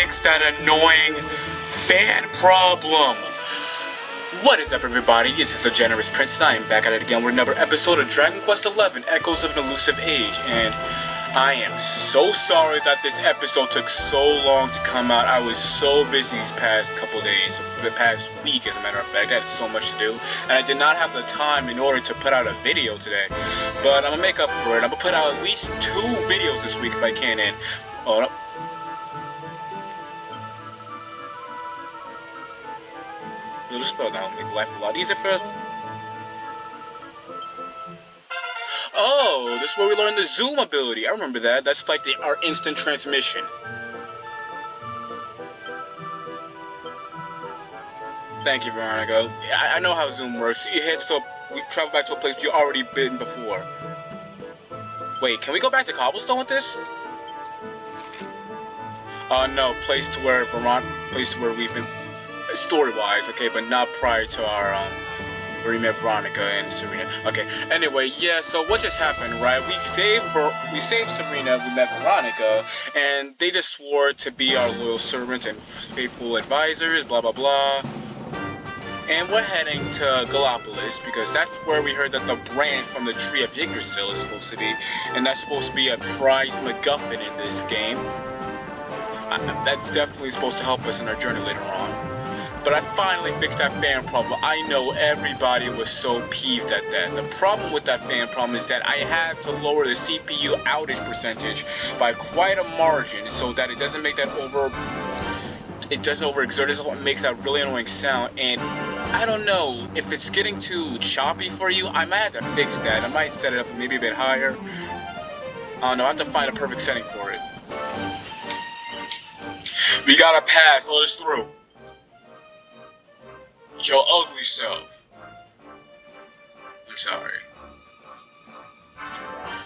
fix that annoying fan problem. What is up, everybody? This is the Generous Prince, and I am back at it again with another episode of Dragon Quest XI, Echoes of an Elusive Age, and I am so sorry that this episode took so long to come out. I was so busy these past couple days, the past week as a matter of fact. I had so much to do, and I did not have the time in order to put out a video today. But I'm gonna make up for it. I'm gonna put out at least 2 videos this week if I can, and hold up. Build a spell now, make life a lot easier for us. Oh, this is where we learn the zoom ability. I remember that. That's like our instant transmission. Thank you, Veronica. I know how zoom works. It heads to we travel back to a place you already been before. Wait, can we go back to Cobblestone with this? No, place to where we've been story-wise, okay, but not prior to our where we met Veronica and Serena. Okay. Anyway, yeah. So what just happened, right? We saved Serena. We met Veronica, and they just swore to be our loyal servants and faithful advisors. Blah blah blah. And we're heading to Galopolis because that's where we heard that the branch from the Tree of Yggdrasil is supposed to be, and that's supposed to be a prized MacGuffin in this game. That's definitely supposed to help us in our journey later on. But I finally fixed that fan problem. I know everybody was so peeved at that. The problem with that fan problem is that I had to lower the CPU outage percentage by quite a margin so that it doesn't make that overexert. It makes that really annoying sound. And I don't know if it's getting too choppy for you. I might have to fix that. I might set it up maybe a bit higher. I don't know. I have to find a perfect setting for it. We gotta pass. Let us through. Your ugly self. I'm sorry.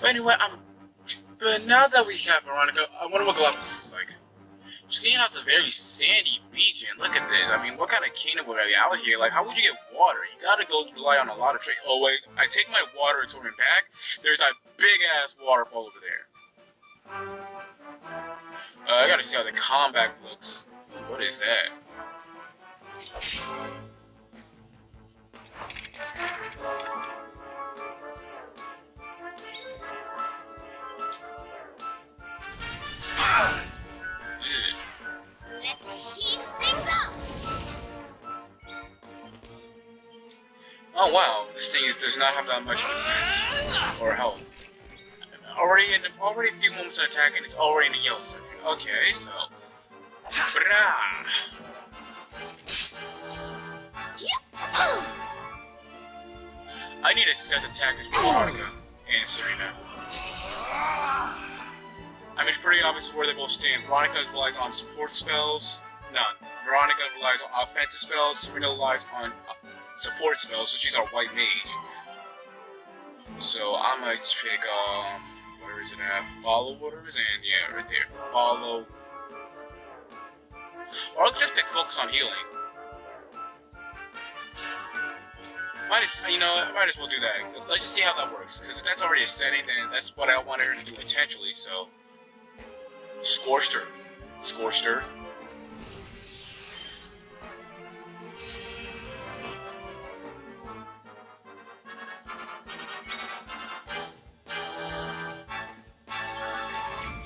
But anyway, But now that we have Veronica, I wonder what Galopolis is like. Skiing out's a very sandy region. Look at this. I mean, what kind of kingdom would I be out here? Like, how would you get water? You gotta go rely on a lot of trade. Oh wait, I take my water and turn it back. There's that big ass waterfall over there. I gotta see how the combat looks. What is that? Let's heat things up. Oh wow, this thing does not have that much defense or health. Already a few moments of attack and it's already in the yellow section. Okay, so brah. I need to set attackers for Veronica and Serena. I mean, it's pretty obvious where they both stand. Veronica relies on support spells. Veronica relies on offensive spells. Serena relies on support spells, so she's our white mage. So I might pick, where is it at? Follow orders, and yeah, right there. Follow. Or I'll just pick focus on healing. Might as well do that. Let's just see how that works, because if that's already a setting, then that's what I wanted her to do intentionally, so. Scorched Earth. Scorched Earth.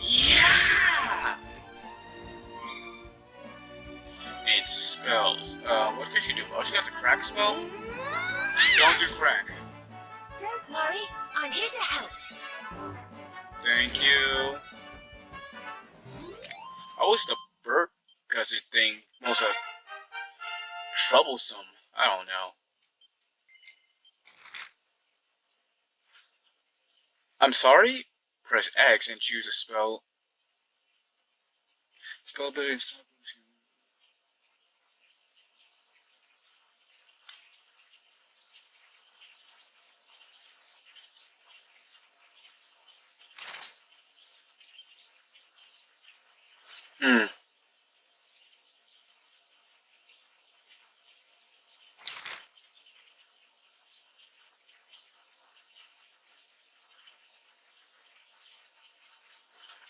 Yeah! And spells. What can she do? Oh, she got the crack spell? Don't do crack. Don't worry, I'm here to help. Thank you. I wish the bird gusset thing was troublesome. I don't know. I'm sorry? Press X and choose a spell. Spell ability and stop losing.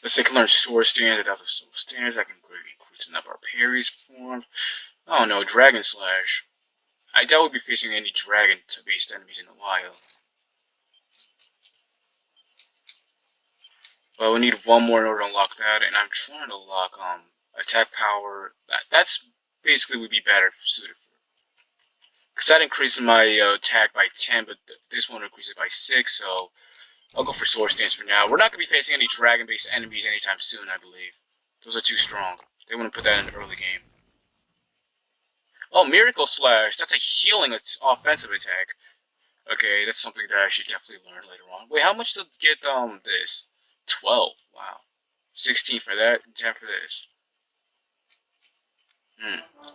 Let's say I can learn sword standard out of soul standards. I can increase the number of parries performed. I don't know, Dragon Slash. I doubt we'll be facing any dragon-based enemies in a while. But we need one more in order to unlock that, and I'm trying to unlock attack power. That's basically would be better suited for. Because that increases my attack by 10, but this one increases it by 6, so I'll go for sword stance for now. We're not going to be facing any dragon-based enemies anytime soon, I believe. Those are too strong. They wouldn't put that in the early game. Oh, Miracle Slash! That's a healing offensive attack. Okay, that's something that I should definitely learn later on. Wait, how much to get this? 12. Wow. 16 for that, 10 for this.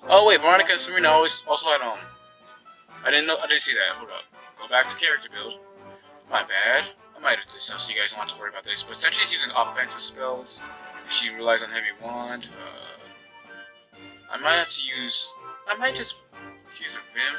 Oh wait, Veronica and Serena also had I didn't see that. Hold up. Go back to character build. My bad. I might have just so you guys don't have to worry about this. But since she's using offensive spells, she relies on heavy wand. I might have to use. I might just use a Vim.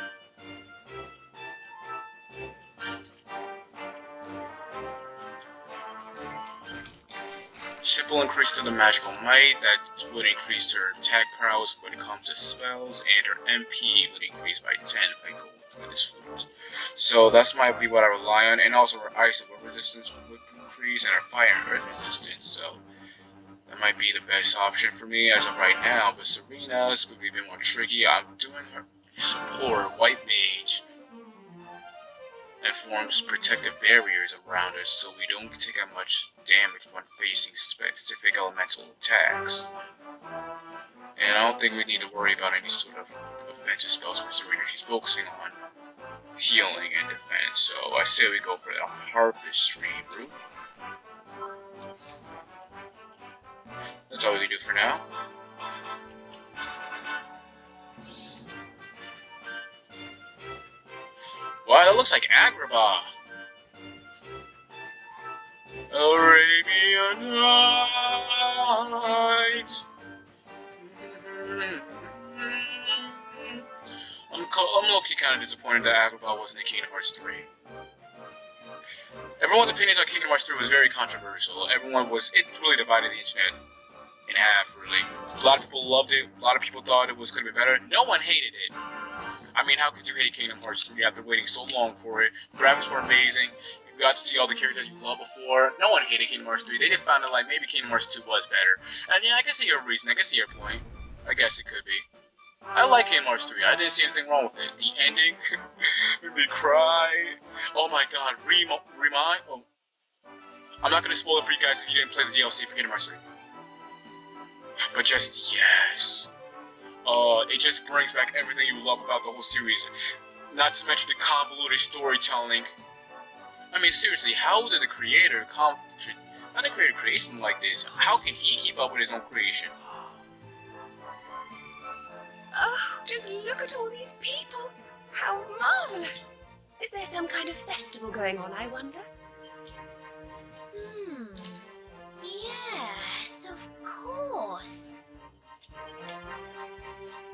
Simple increase to the magical might, that would increase her attack prowess when it comes to spells, and her MP would increase by 10 if I go with this flute. So that's might be what I rely on, and also her ice resistance would increase, and her fire and earth resistance, so that might be the best option for me as of right now. But Serena is going to be a bit more tricky. I'm doing her support, white mage, and forms protective barriers around us so we don't take that much damage when facing specific elemental attacks. And I don't think we need to worry about any sort of offensive spells for Serena. She's focusing on healing and defense, so I say we go for the Harpistry route. That's all we can do for now. Wow, that looks like Agrabah. Arabian Nights. I'm low-key kind of disappointed that Agrabah wasn't in Kingdom Hearts 3. Everyone's opinions on Kingdom Hearts 3 was very controversial. It really divided the internet in half, really. A lot of people loved it, a lot of people thought it could have been better. No one hated it. I mean, how could you hate Kingdom Hearts 3 after waiting so long for it? The graphics were amazing. You got to see all the characters you loved before. No one hated Kingdom Hearts 3. They just found out like maybe Kingdom Hearts 2 was better. And yeah, I can see your reason. I can see your point. I guess it could be. I like Kingdom Hearts 3. I didn't see anything wrong with it. The ending made me cry. Oh my god, remind. Oh. I'm not gonna spoil it for you guys if you didn't play the DLC for Kingdom Hearts 3. But just yes. It just brings back everything you love about the whole series. Not to mention the convoluted storytelling. I mean, seriously, how did the creator create something like this? How can he keep up with his own creation? Oh, just look at all these people. How marvelous. Is there some kind of festival going on, I wonder? Yes, of course.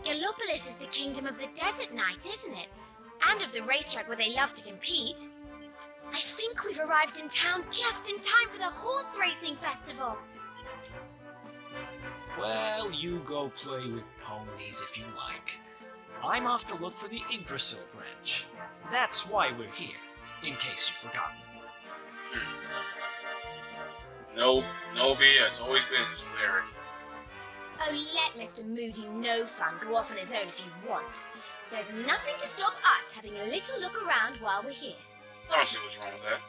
Galopolis is the kingdom of the desert knight, isn't it? And of the racetrack where they love to compete. I think we've arrived in town just in time for the horse racing festival. Well, you go play with ponies if you like. I'm off to look for the Yggdrasil branch. That's why we're here, in case you've forgotten. No BS. Always business with Eric. Oh, let Mr. Moody No Fun go off on his own if he wants. There's nothing to stop us having a little look around while we're here. I don't see what's wrong with that.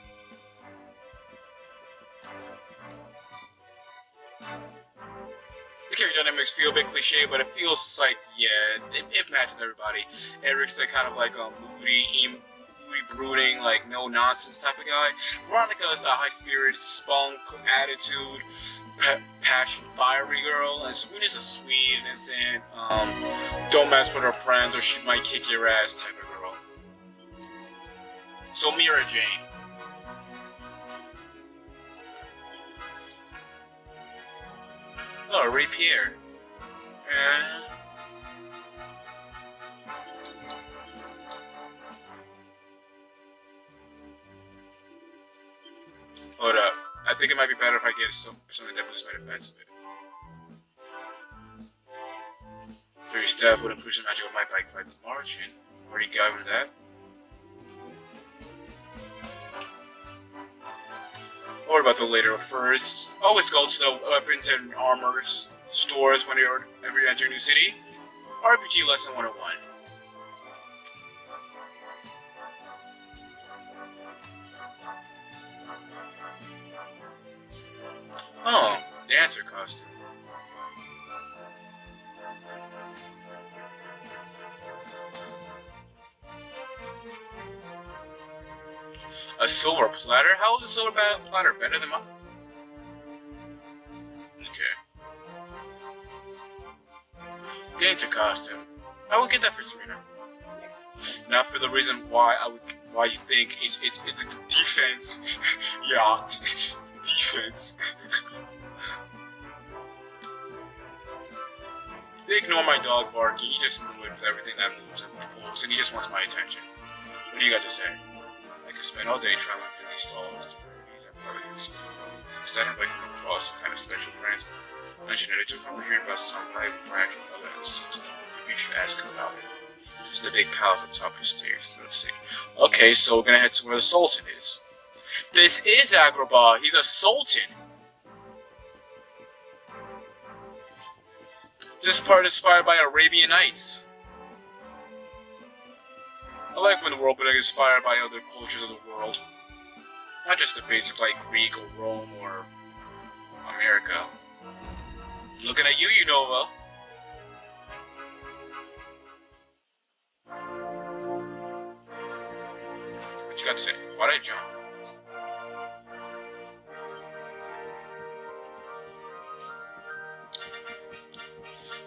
The character dynamics feel a bit cliche, but it feels like, yeah, it matches everybody. Eric's the kind of like a moody, brooding, like no nonsense type of guy. Veronica is the high spirit, spunk, attitude, passion, fiery girl, and Serena's a sweet, innocent, don't mess with her friends or she might kick your ass type of girl. So Mira Jane. Oh, Ray Pierre. Hold up. I think it might be better if I get something that boosts my defense a bit. Fairy Staff would include some magical might by fight the margin. Already got him that. Or about the later first. Always go to the weapons and armors stores whenever you enter a new city. RPG lesson 101. Oh, dancer costume. A silver platter? How is a silver platter better than mine? Okay. Dancer costume. I would get that for Serena. Not for the reason why you think it's defense. Yeah, defense. They ignore my dog barking. He just annoyed with everything that moves and pulls, and he just wants my attention. What do you got to say? I could spend all day traveling through these stalls to remedies and parties. Instead, I'd like to come across some kind of special brands. Mention it, I just remember hearing about some valuable branch of other instances. You should ask him about it. Just the big palace up top of the stairs through the city. Okay, so we're gonna head to where the Sultan is. This is Agrabah. He's a Sultan. This part is inspired by Arabian Nights. I like when the world is inspired by other cultures of the world. Not just the basic like Greek or Rome or America. I'm looking at you, Unova. What you got to say? Why'd I jump?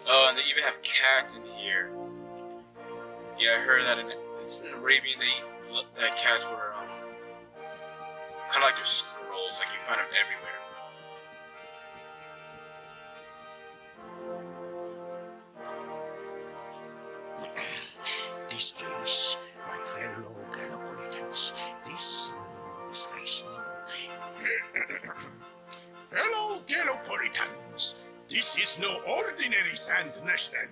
Oh, and they even have cats in here. Yeah, I heard that it's in Arabian that cats were kind of like they're squirrels, like you find them everywhere. This race, my fellow Galopolitans, this race. Fellow Galopolitans, this is no ordinary Sand Nation.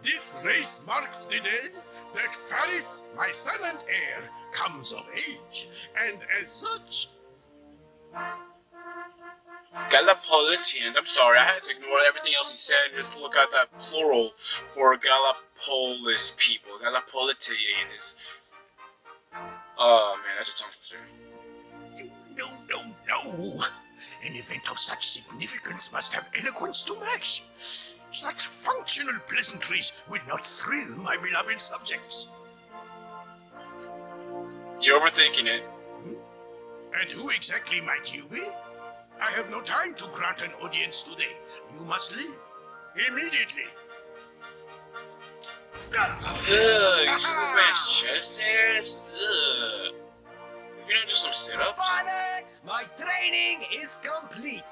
This race marks the day that Faris, my son and heir, comes of age, and as such... Galopolitians. I'm sorry, I had to ignore everything else he said and just look at that plural for Galopolis people. Galopolitians. Oh man, that's a tongue twister. No. An event of such significance must have eloquence to match. Such functional pleasantries will not thrill my beloved subjects. You're overthinking it. And who exactly might you be? I have no time to grant an audience today. You must leave. Immediately. You see this man's chest hairs? Ugh. If you don't do some sit-ups? Father, my training is complete.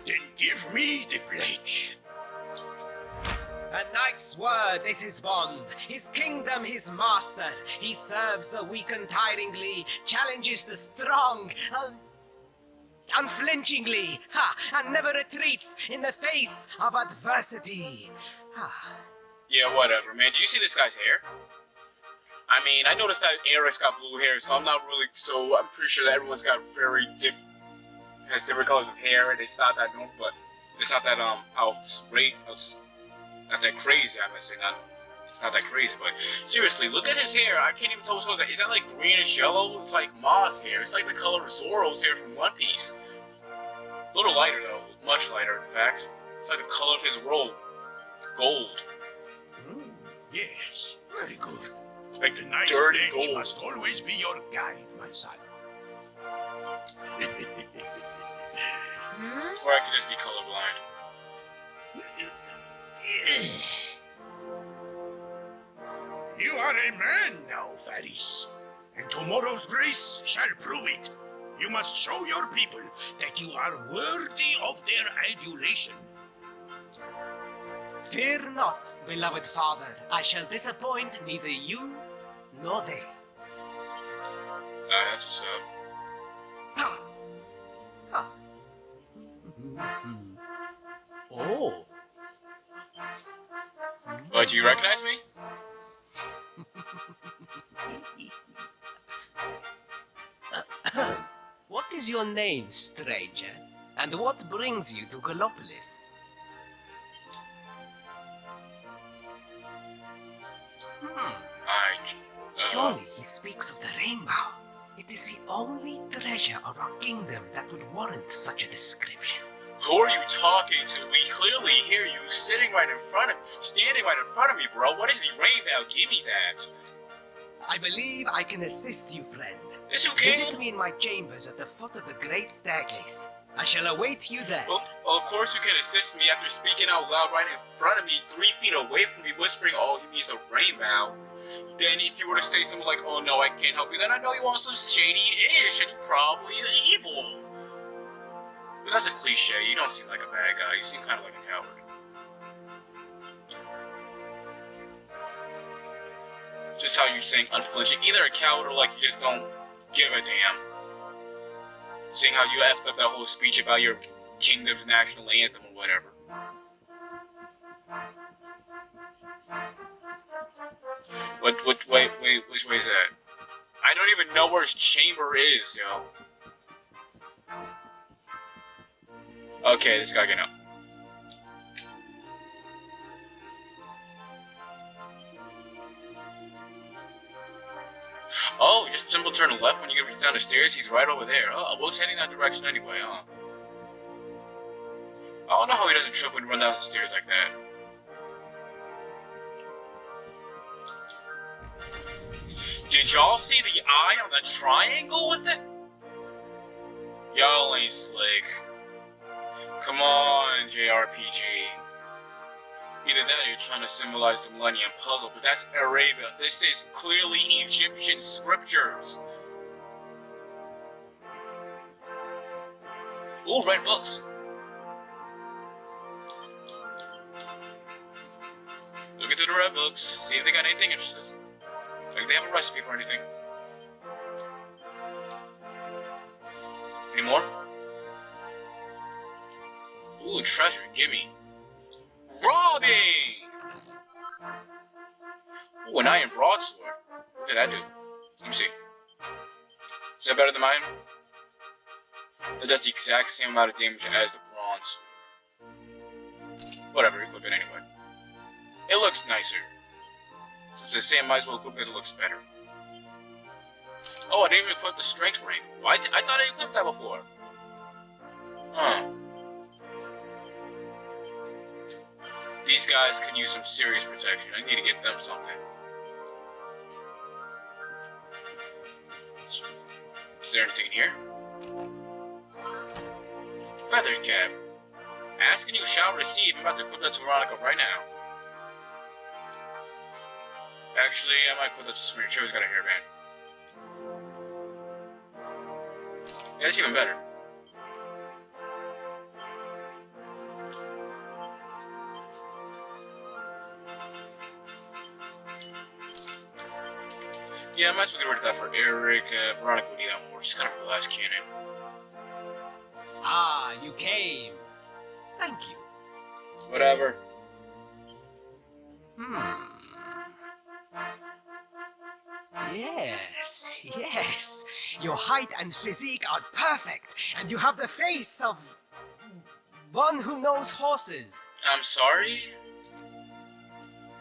Then give me the pledge. A knight's word is his bond, his kingdom his master. He serves the weak untiringly, challenges the strong unflinchingly, and never retreats in the face of adversity. Yeah, whatever, man. Did you see this guy's hair? I mean, I noticed that Eric's got blue hair, so I'm pretty sure that everyone's got has different colors of hair, and it's not that normal, but it's not that not that crazy. I'm gonna say it's not that crazy, but seriously, look at his hair. I can't even tell what's going on. Is that like greenish yellow? It's like moss hair. It's like the color of Zoro's hair from One Piece. A little lighter though, much lighter in fact. It's like the color of his robe, gold. Yes, very good. Like The knight's dirty pledge gold. must always be your guide, my son. Or I could just be colorblind. You are a man now, Faris, and tomorrow's race shall prove it. You must show your people that you are worthy of their adulation. Fear not, beloved father. I shall disappoint neither you nor they. That's what's up. Ha! Ha! Oh. What, do you recognize me? What is your name, stranger? And what brings you to Galopolis? Surely he speaks of the rainbow. It is the only treasure of our kingdom that would warrant such a description. Who are you talking to? We clearly hear you standing right in front of me, bro. What is the rainbow? Give me that. I believe I can assist you, friend. Yes, you Visit can. me in my chambers at the foot of the great staircase. I shall await you there. Well, of course you can assist me after speaking out loud right in front of me, 3 feet away from me, whispering all he means the rainbow. Then if you were to say something like, oh no, I can't help you, then I know you want some shady-ish, and you probably evil. But that's a cliche. You don't seem like a bad guy. You seem kind of like a coward. Just how you saying unflinching. Either a coward or like you just don't give a damn. Seeing how you effed up that whole speech about your kingdom's national anthem or whatever. Which way is that? I don't even know where his chamber is, yo. Okay, this guy can help. Oh, just simple turn left when you get reach down the stairs. He's right over there. Oh, I was heading that direction anyway, huh? I don't know how he doesn't trip and run down the stairs like that. Did y'all see the eye on the triangle with it? Y'all ain't slick. Come on, JRPG. Either that or you're trying to symbolize the Millennium Puzzle, but that's Arabia. This is clearly Egyptian scriptures. Ooh, red books. Look into the red books, see if they got anything interesting. Like they have a recipe for anything. Any more? Ooh, treasure, gimme. Robbing! Ooh, an iron broadsword. What did that do? Let me see. Is that better than mine? That does the exact same amount of damage as the bronze. Whatever, equip it anyway. It looks nicer. Since it's the same, might as well equip it because it looks better. Oh, I didn't even equip the strength ring. Why? I thought I equipped that before. Huh. These guys could use some serious protection. I need to get them something. Is there anything in here? Feather cap. Ask and you shall receive. I'm about to equip that to Veronica right now. Actually, I might equip that to Serena. Cherry's got a hairband. Yeah, that's even better. Yeah, I might as well get rid of that for Eric. Veronica would need that more. Just kind of a glass cannon. Ah, you came. Thank you. Whatever. Yes. Your height and physique are perfect, and you have the face of one who knows horses. I'm sorry?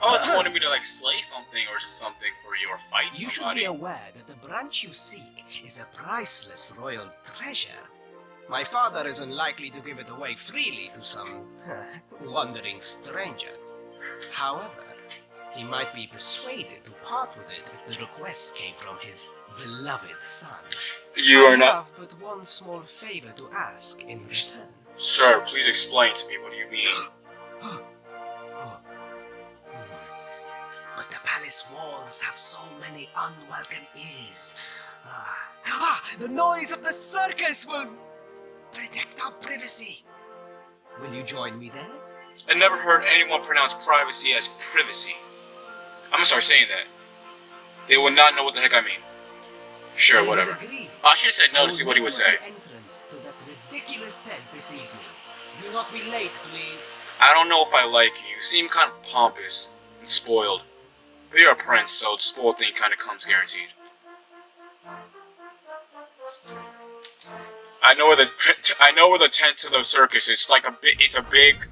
Oh, it's wanting me to like slay something or something for you or fight You should somebody. be aware that the branch you seek is a priceless royal treasure. My father is unlikely to give it away freely to some wandering stranger. However, he might be persuaded to part with it if the request came from his beloved son. You are I not. have but one small favor to ask in return. Sir, please explain to me. What do you mean? But the palace walls have so many unwelcome ears. Ah, the noise of the circus will protect our privacy. Will you join me there? I never heard anyone pronounce privacy as privacy. I'm gonna start saying that. They will not know what the heck I mean. Sure, It is whatever. agreed. I should have said no I to will see what he meet would you at say. the entrance to that ridiculous tent this evening. Do not be late, please. I don't know if I like you. You seem kind of pompous and spoiled. But you're a prince, so the spoiled thing kind of comes guaranteed. I know where the tent to the circus is. It's a big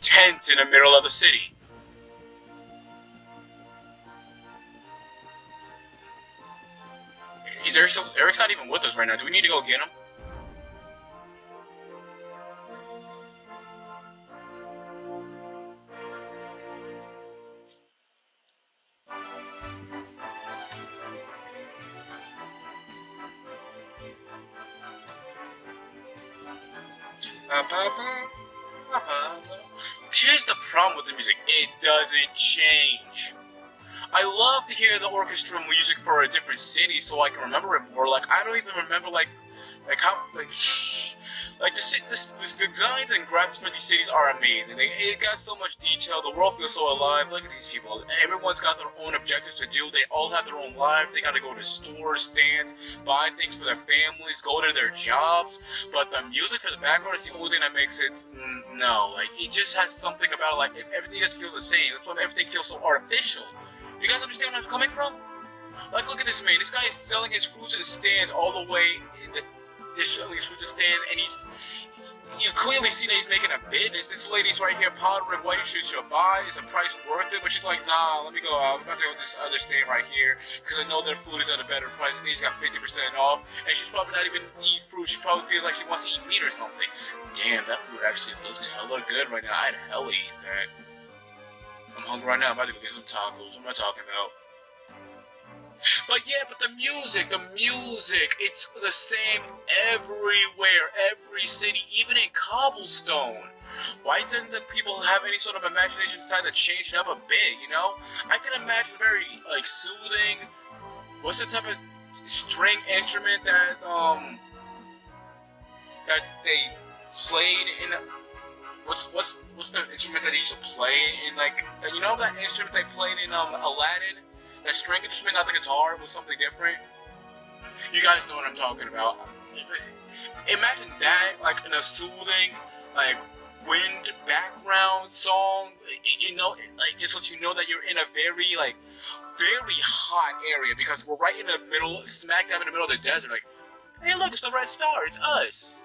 tent in the middle of the city. Is there still, Eric's not even with us right now. Do we need to go get him? Here's the problem with the music. It doesn't change. I love to hear the orchestra music for a different city so I can remember it more. Like, I don't even remember, how the designs and graphics for these cities are amazing. It got so much detail. The world feels so alive. Look at these people. Everyone's got their own objectives to do. They all have their own lives. They got to go to stores, stands, buy things for their families, go to their jobs. But the music for the background is the only thing that makes it no. Like, it just has something about it. Like, everything just feels the same. That's why everything feels so artificial. You guys understand where I'm coming from? Like, look at this man. This guy is selling his fruits and stands all the way. They're selling his fruits and stands, and you clearly see that he's making a business. This lady's right here pondering what you should buy. Is the price worth it? But she's like, nah, let me go out. I'm about to go to this other stand right here because I know their food is at a better price. And he's got 50% off, and she's probably not even eat fruit. She probably feels like she wants to eat meat or something. Damn, that food actually looks hella good right now. I'd hella eat that. I'm hungry right now. I'm about to go get some tacos. What am I talking about? But yeah, but the music, it's the same everywhere, every city, even in Cobblestone. Why didn't the people have any sort of imagination inside to change it up a bit, you know? I can imagine very, like, soothing, what's the type of string instrument that they played in, what's the instrument that they used to play in, like, you know that instrument they played in, Aladdin? That string instrument, not the guitar, was something different. You guys know what I'm talking about. Imagine that, like, in a soothing, like, wind background song, you know, like, just let you know that you're in a very, like, very hot area, because we're right in the middle, smack dab in the middle of the desert, like, hey look, it's the Red Star, it's us.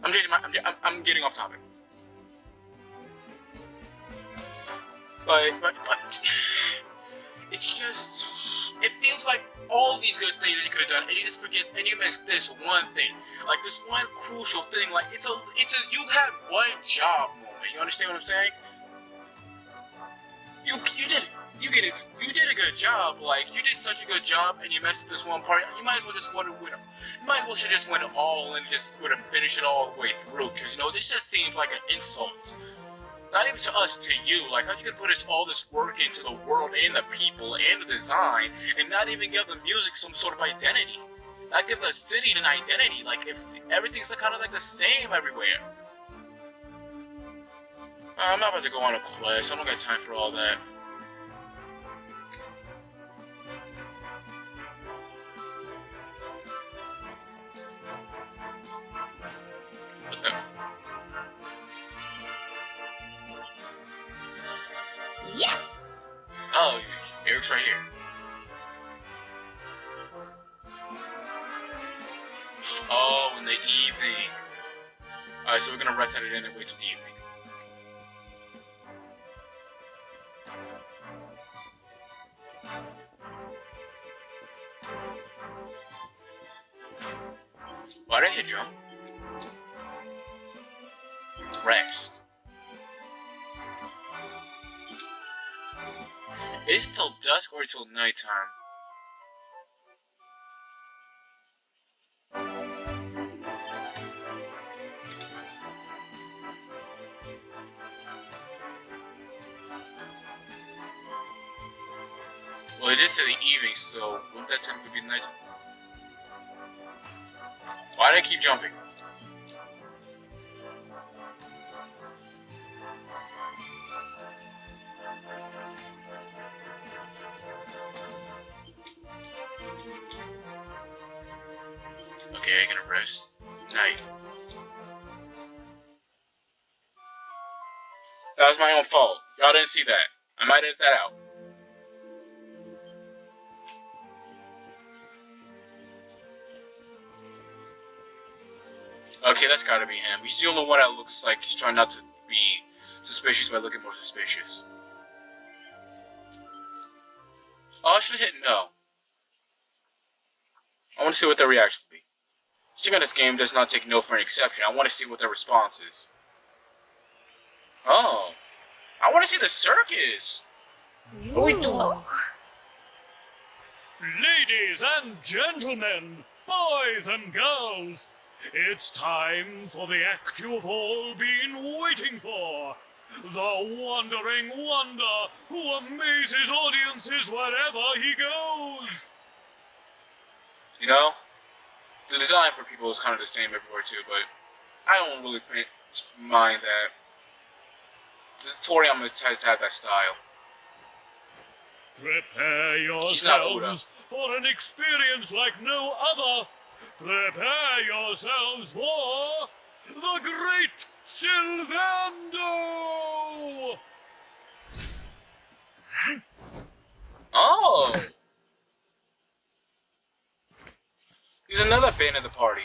I'm getting off topic. But it's just, it feels like all these good things that you could have done, and you just forget, and you miss this one thing, like this one crucial thing. Like it's a you had one job moment. You understand what I'm saying? You did a good job. Like you did such a good job, and you messed up this one part. You might as well just should just win it all and just would have finished it all the way through. Because you know this just seems like an insult. Not even to us, to you. Like, how you can put all this work into the world and the people and the design and not even give the music some sort of identity? Not give the city an identity. Like, if everything's kind of like the same everywhere. I'm not about to go on a quest. I don't got time for all that. What the? Yes! Oh, Eric's right here. Oh, in the evening. Alright, so we're gonna rest at it and wait till the evening. Why did you jump? Rest. Is it till dusk or till nighttime? Well, it is in the evening, so wouldn't that technically be night? Why did I keep jumping? Okay, I can rest. Night. That was my own fault. Y'all didn't see that. I might edit that out. Okay, that's gotta be him. He's the only one that looks like he's trying not to be suspicious by looking more suspicious. Oh, I should have hit no. I want to see what their reaction will be. Seeing this game does not take no for an exception. I want to see what their response is. Oh. I want to see the circus. What are we doing? Ladies and gentlemen, boys and girls, it's time for the act you've all been waiting for. The Wandering Wonder who amazes audiences wherever he goes. You know, the design for people is kind of the same everywhere too, but I don't really mind that. Tori, I'm gonna try to have that style. Prepare yourselves for an experience like no other. Prepare yourselves for the Great Sylvando! Oh! He's another band of the party.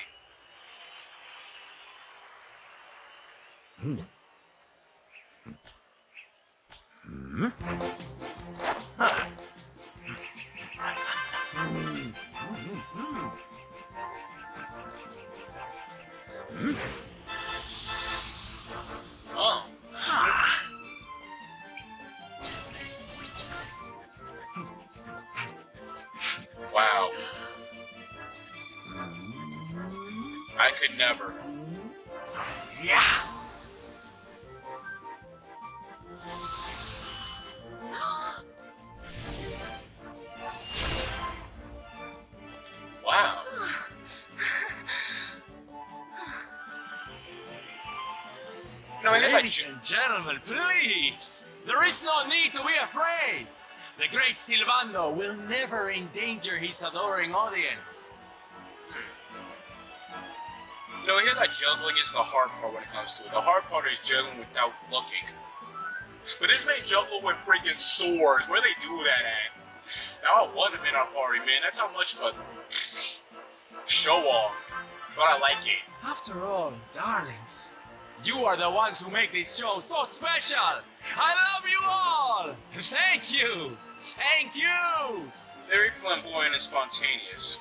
Oh. Wow. I could never. Yeah! Wow. No, I Ladies and gentlemen, please! There is no need to be afraid! The great Sylvando will never endanger his adoring audience. You know, I hear that juggling is the hard part when it comes to it. The hard part is juggling without looking. But this man juggle with freaking swords. Where they do that at? Now I want him in our party, man. That's how much of a show off. But I like it. After all, darlings, you are the ones who make this show so special! I love you all! Thank you! Thank you! Very flamboyant and spontaneous.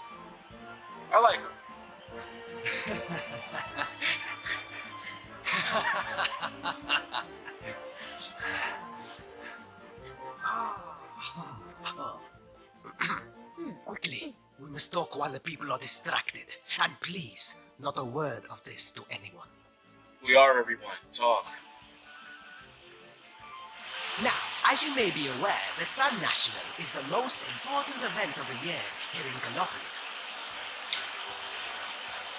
I like him. Quickly, we must talk while the people are distracted. And please, not a word of this to anyone. We are everyone. Talk. Now, as you may be aware, the Sun National is the most important event of the year here in Galopolis.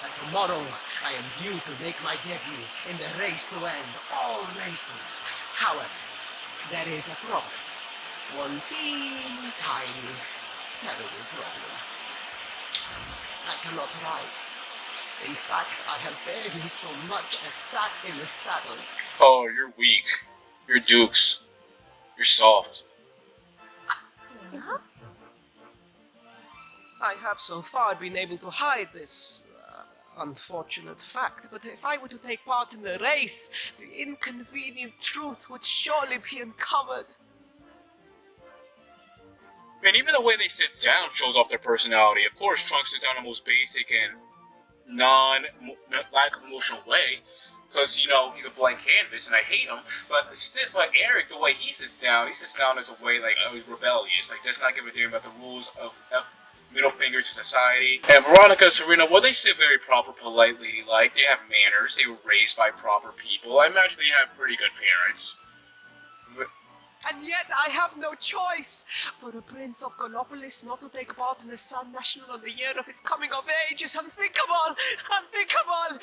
And tomorrow, I am due to make my debut in the race to end all races. However, there is a problem. One teeny tiny, terrible problem. I cannot ride. In fact, I have barely so much as sat in the saddle. Oh, you're weak. You're Dukes. You're soft. I have so far been able to hide this unfortunate fact, but if I were to take part in the race, the inconvenient truth would surely be uncovered. Man, even the way they sit down shows off their personality. Of course, Trunks sits down in the most basic and lack of emotional way, because, you know, he's a blank canvas and I hate him. But Eric, the way he sits down as a way like, oh, he's rebellious, like does not give a damn about the rules of middle finger to society. And Veronica and Serena, well, they sit very proper, polite, ladylike. They have manners. They were raised by proper people. I imagine they have pretty good parents. And yet I have no choice. For the Prince of Galopolis not to take part in the Sun National on the year of his coming of age is unthinkable! Unthinkable!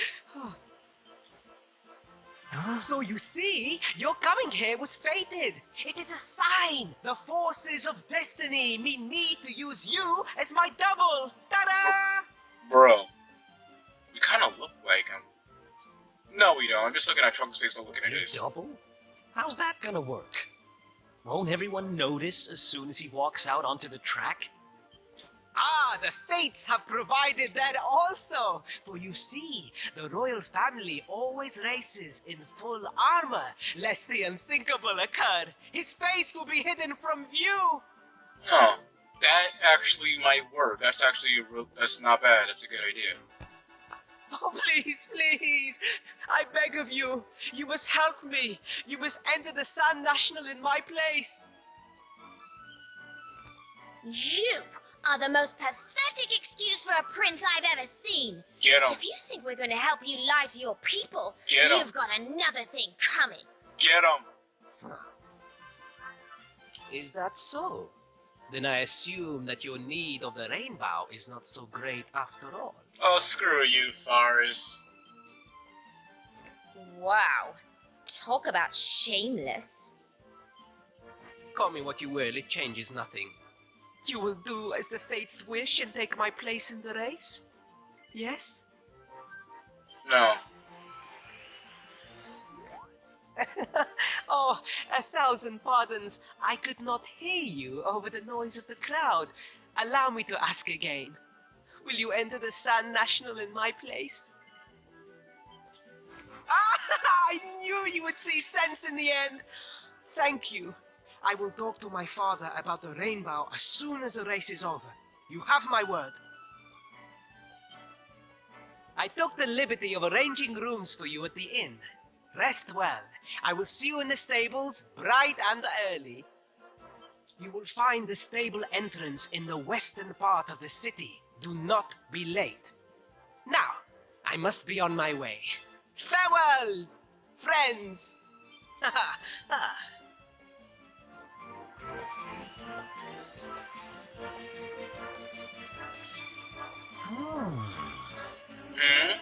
So you see, your coming here was fated. It is a sign. The forces of destiny mean me to use you as my double. Ta-da! Bro, we kind of look like him. No, we don't. I'm just looking at Trunk's face, not looking at Your his. double? How's that gonna work? Won't everyone notice as soon as he walks out onto the track? Ah, the fates have provided that also. For you see, the royal family always races in full armor, lest the unthinkable occur. His face will be hidden from view. Oh, that actually might work. That's not bad. That's a good idea. Oh, please, please, I beg of you. You must help me. You must enter the Sun National in my place. You are the most pathetic excuse for a prince I've ever seen. Get him. If you think we're going to help you lie to your people, Get 'em. you've got another thing coming. Get him. Is that so? Then I assume that your need of the rainbow is not so great after all. Oh, screw you, Faris. Wow. Talk about shameless. Call me what you will, it changes nothing. You will do as the fates wish and take my place in the race? Yes? No. Oh, 1,000 pardons. I could not hear you over the noise of the crowd. Allow me to ask again. Will you enter the Sun National in my place? Ah, I knew you would see sense in the end. Thank you. I will talk to my father about the rainbow as soon as the race is over. You have my word. I took the liberty of arranging rooms for you at the inn. Rest well. I will see you in the stables, bright and early. You will find the stable entrance in the western part of the city. Do not be late. Now, I must be on my way. Farewell, friends! Hmm?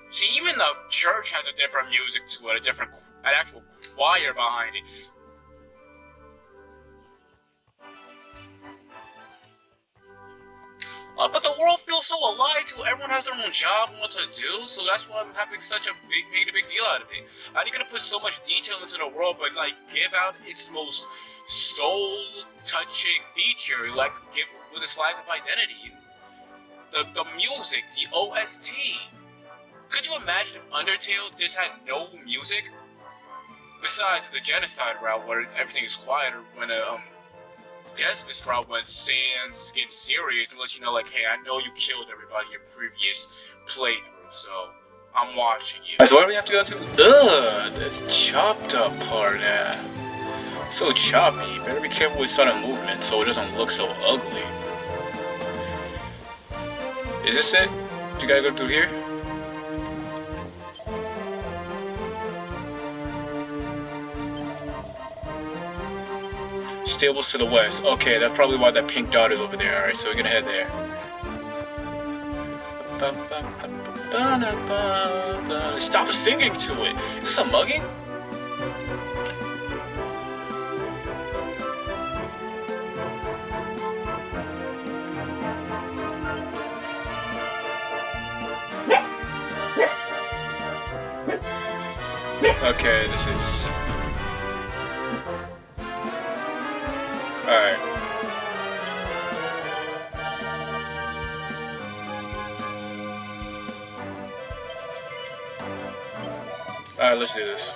See, even the church has a different music to it, an actual choir behind it. But the world feels so alive till everyone has their own job and what to do, so that's why I'm having made a big deal out of it. How are you gonna put so much detail into the world, but like give out its most soul-touching feature, like give with its lack of identity? The music, the OST. Could you imagine if Undertale just had no music? Besides the genocide route where everything is quiet, or when Deathless route when Sans gets serious and lets you know, like, hey, I know you killed everybody in your previous playthrough, so I'm watching you. So where do we have to go to? Ugh, this chopped up part, so choppy. Better be careful with sudden movement so it doesn't look so ugly. Is this it? You gotta go through here? Stables to the west. Okay, that's probably why that pink dot is over there. Alright, so we're gonna head there. Stop singing to it! Is this a mugging? Okay, this is... Alright, let's do this.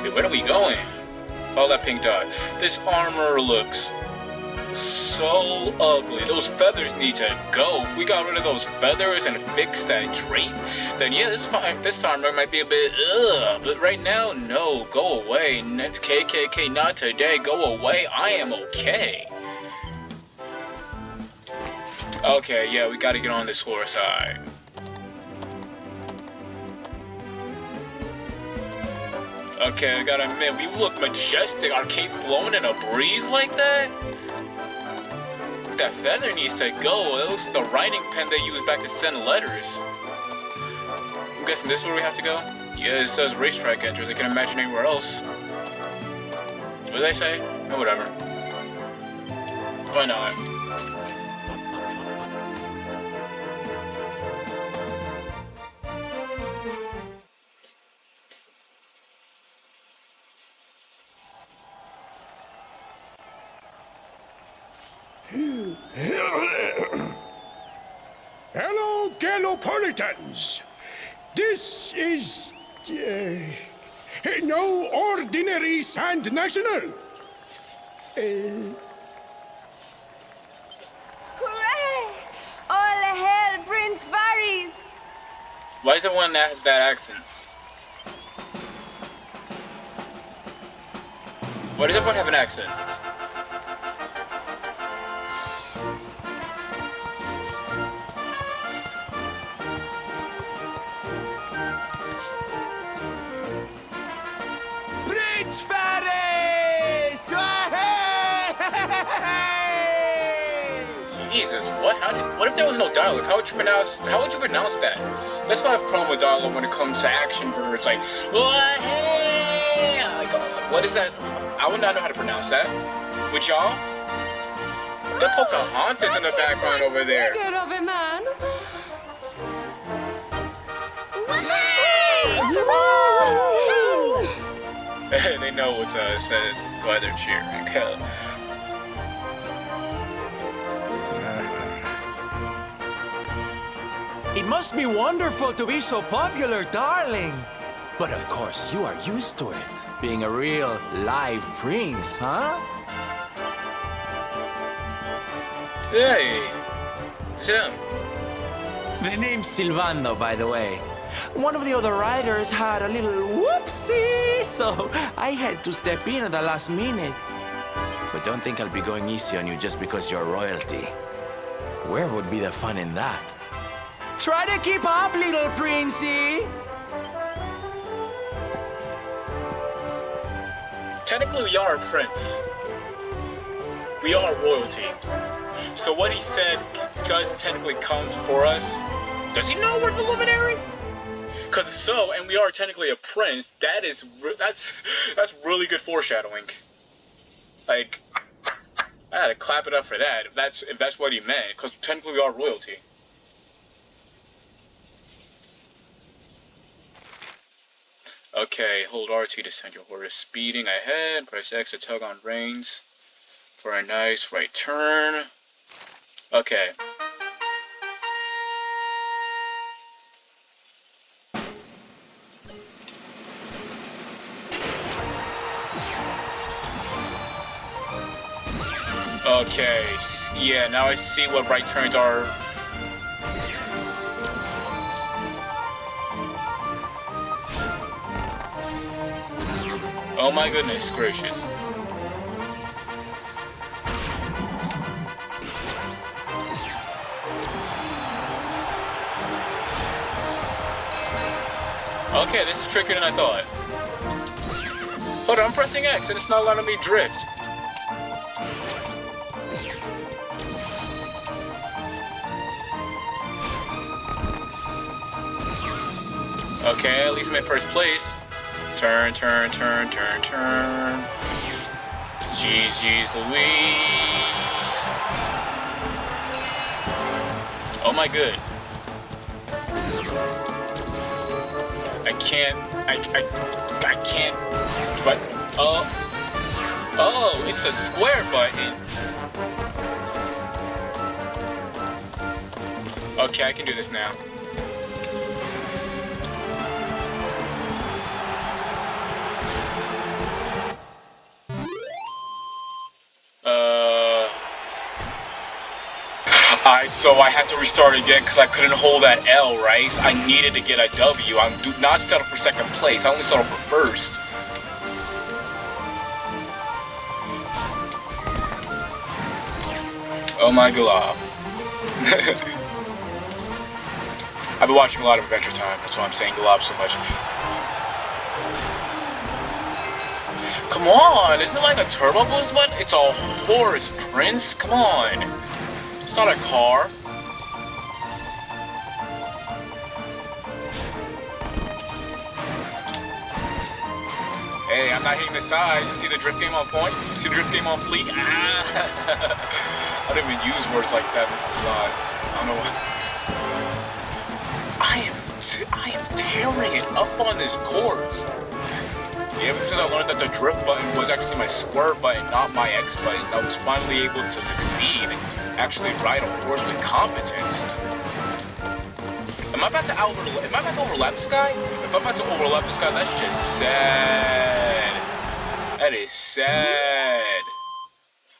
Wait, where are we going? Follow that pink dot. This armor looks so ugly. Those feathers need to go. If we got rid of those feathers and fixed that drape, then yeah, this armor might be a bit ugh. But right now, no, go away. Next KKK, not today. Go away. I am okay. Okay, yeah, we gotta get on this horse. Alright. Okay, I gotta admit, we look majestic. Our cape flowing in a breeze like that? That feather needs to go. It looks like the writing pen they used back to send letters. I'm guessing this is where we have to go? Yeah, it says racetrack entrance. I can't imagine anywhere else. What did they say? Oh, whatever. Why not? Hello, Galopolitans. This is no ordinary Sand National. Hooray! All hail Prince Varys! Why is everyone that has that accent? Why does everyone have an accent? Prince Varys! Jesus, what? What if there was no dialogue? How would you pronounce that? That's why I have a problem with dialogue when it comes to action verbs like what? Hey! Like, what is that? I would not know how to pronounce that. Would y'all? Got Pocahontas in the background over there. Figure of a man. They know what says why they're cheering. It must be wonderful to be so popular, darling. But of course, you are used to it. Being a real live prince, huh? Hey, it's him. The name's Silvano, by the way. One of the other riders had a little whoopsie, so I had to step in at the last minute. But don't think I'll be going easy on you just because you're royalty. Where would be the fun in that? Try to keep up, little princey. Technically, we are a prince. We are royalty. So what he said does technically come for us. Does he know we're the luminary? Because so, and we are technically a prince. That's really good foreshadowing. Like, I had to clap it up for that. If that's what he meant, because technically we are royalty. Okay, hold RT to send your horse speeding ahead. Press X to tug on reins for a nice right turn. Okay. Okay, yeah, now I see what right turns are. Oh my goodness gracious. Okay, this is trickier than I thought. Hold on, I'm pressing X and it's not letting me drift. Okay, at least I'm in first place. Turn, turn, turn, turn, turn. Jeez Louise. Oh my good. I can't. But oh, it's a square button. Okay, I can do this now. So I had to restart again because I couldn't hold that L, right? So I needed to get a W. Do not settle for second place. I only settle for first. Oh my god. I've been watching a lot of Adventure Time. That's why I'm saying Galop so much. Come on, isn't it like a turbo boost button? It's a horse, Prince. Come on. It's not a car. Hey, I'm not hitting the side. You see the drift game on point? See the drift game on fleek? Ah. I don't even use words like that a lot. I don't know why. I am tearing it up on this course. Yeah, ever since I learned that the drift button was actually my square button, not my X button, I was finally able to succeed and actually ride a horse with competence. Am I about to overlap this guy? If I'm about to overlap this guy, that's just sad. That is sad.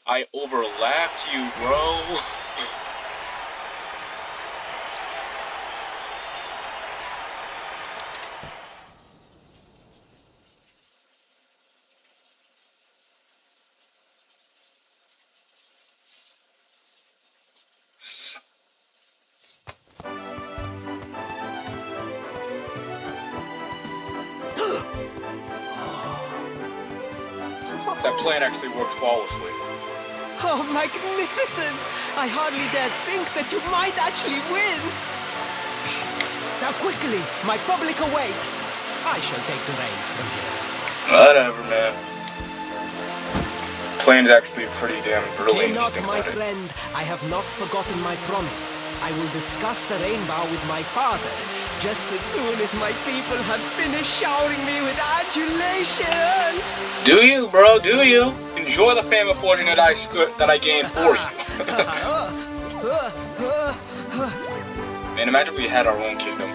I overlapped you, bro. That plan actually worked flawlessly. Oh, magnificent! I hardly dare think that you might actually win! Now quickly, my public await! I shall take the reins from here. Whatever, man. Plan's actually pretty damn brilliant. Fear not, my friend. I have not forgotten my promise. I will discuss the rainbow with my father, just as soon as my people have finished showering me with adulation. Do you, bro? Do you? Enjoy the fame and fortune that I gained for you. Man, imagine if we had our own kingdom.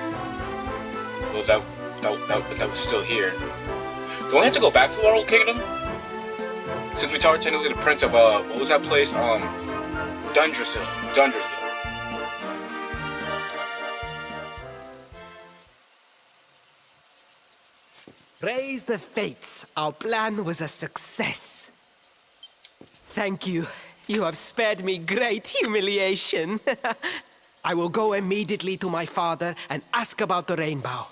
Well, that was still here. Don't we have to go back to our old kingdom? Since we are technically the prince of what was that place? Dundrasil. Praise the fates. Our plan was a success. Thank you. You have spared me great humiliation. I will go immediately to my father and ask about the rainbow.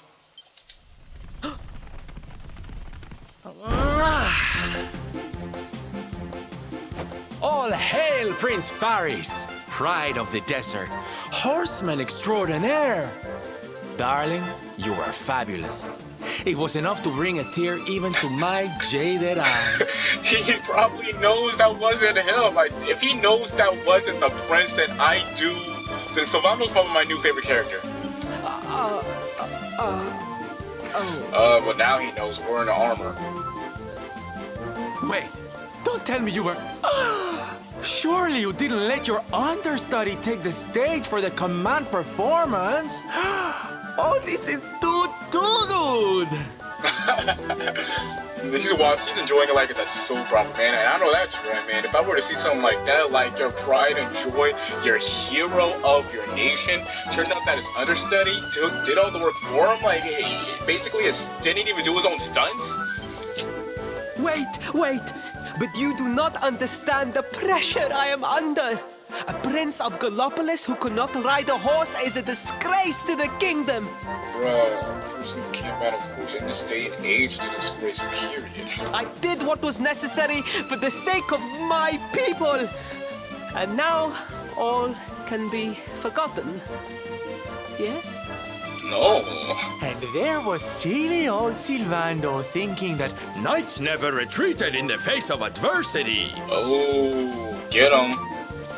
All hail Prince Faris, pride of the desert, horseman extraordinaire. Darling, you were fabulous. It was enough to bring a tear even to my jaded eye. He probably knows that wasn't him. If he knows that wasn't the prince, then I do. Then Sylvano's probably my new favorite character. Well now he knows we're in armor. Wait, don't tell me you were... Surely you didn't let your understudy take the stage for the command performance? Oh, this is too good! He's enjoying it like it's a soap opera, man, and I know that's right, man. If I were to see something like that, like your pride and joy, your hero of your nation, turned out that his understudy did all the work for him, like, basically didn't even do his own stunts? Wait! But you do not understand the pressure I am under. A prince of Galopolis who could not ride a horse is a disgrace to the kingdom. Bro, a person who can't ride a horse in this day and age is a disgrace, period. I did what was necessary for the sake of my people. And now all can be forgotten. Yes? No. And there was silly old Silvando thinking that knights never retreated in the face of adversity. Oh, get him.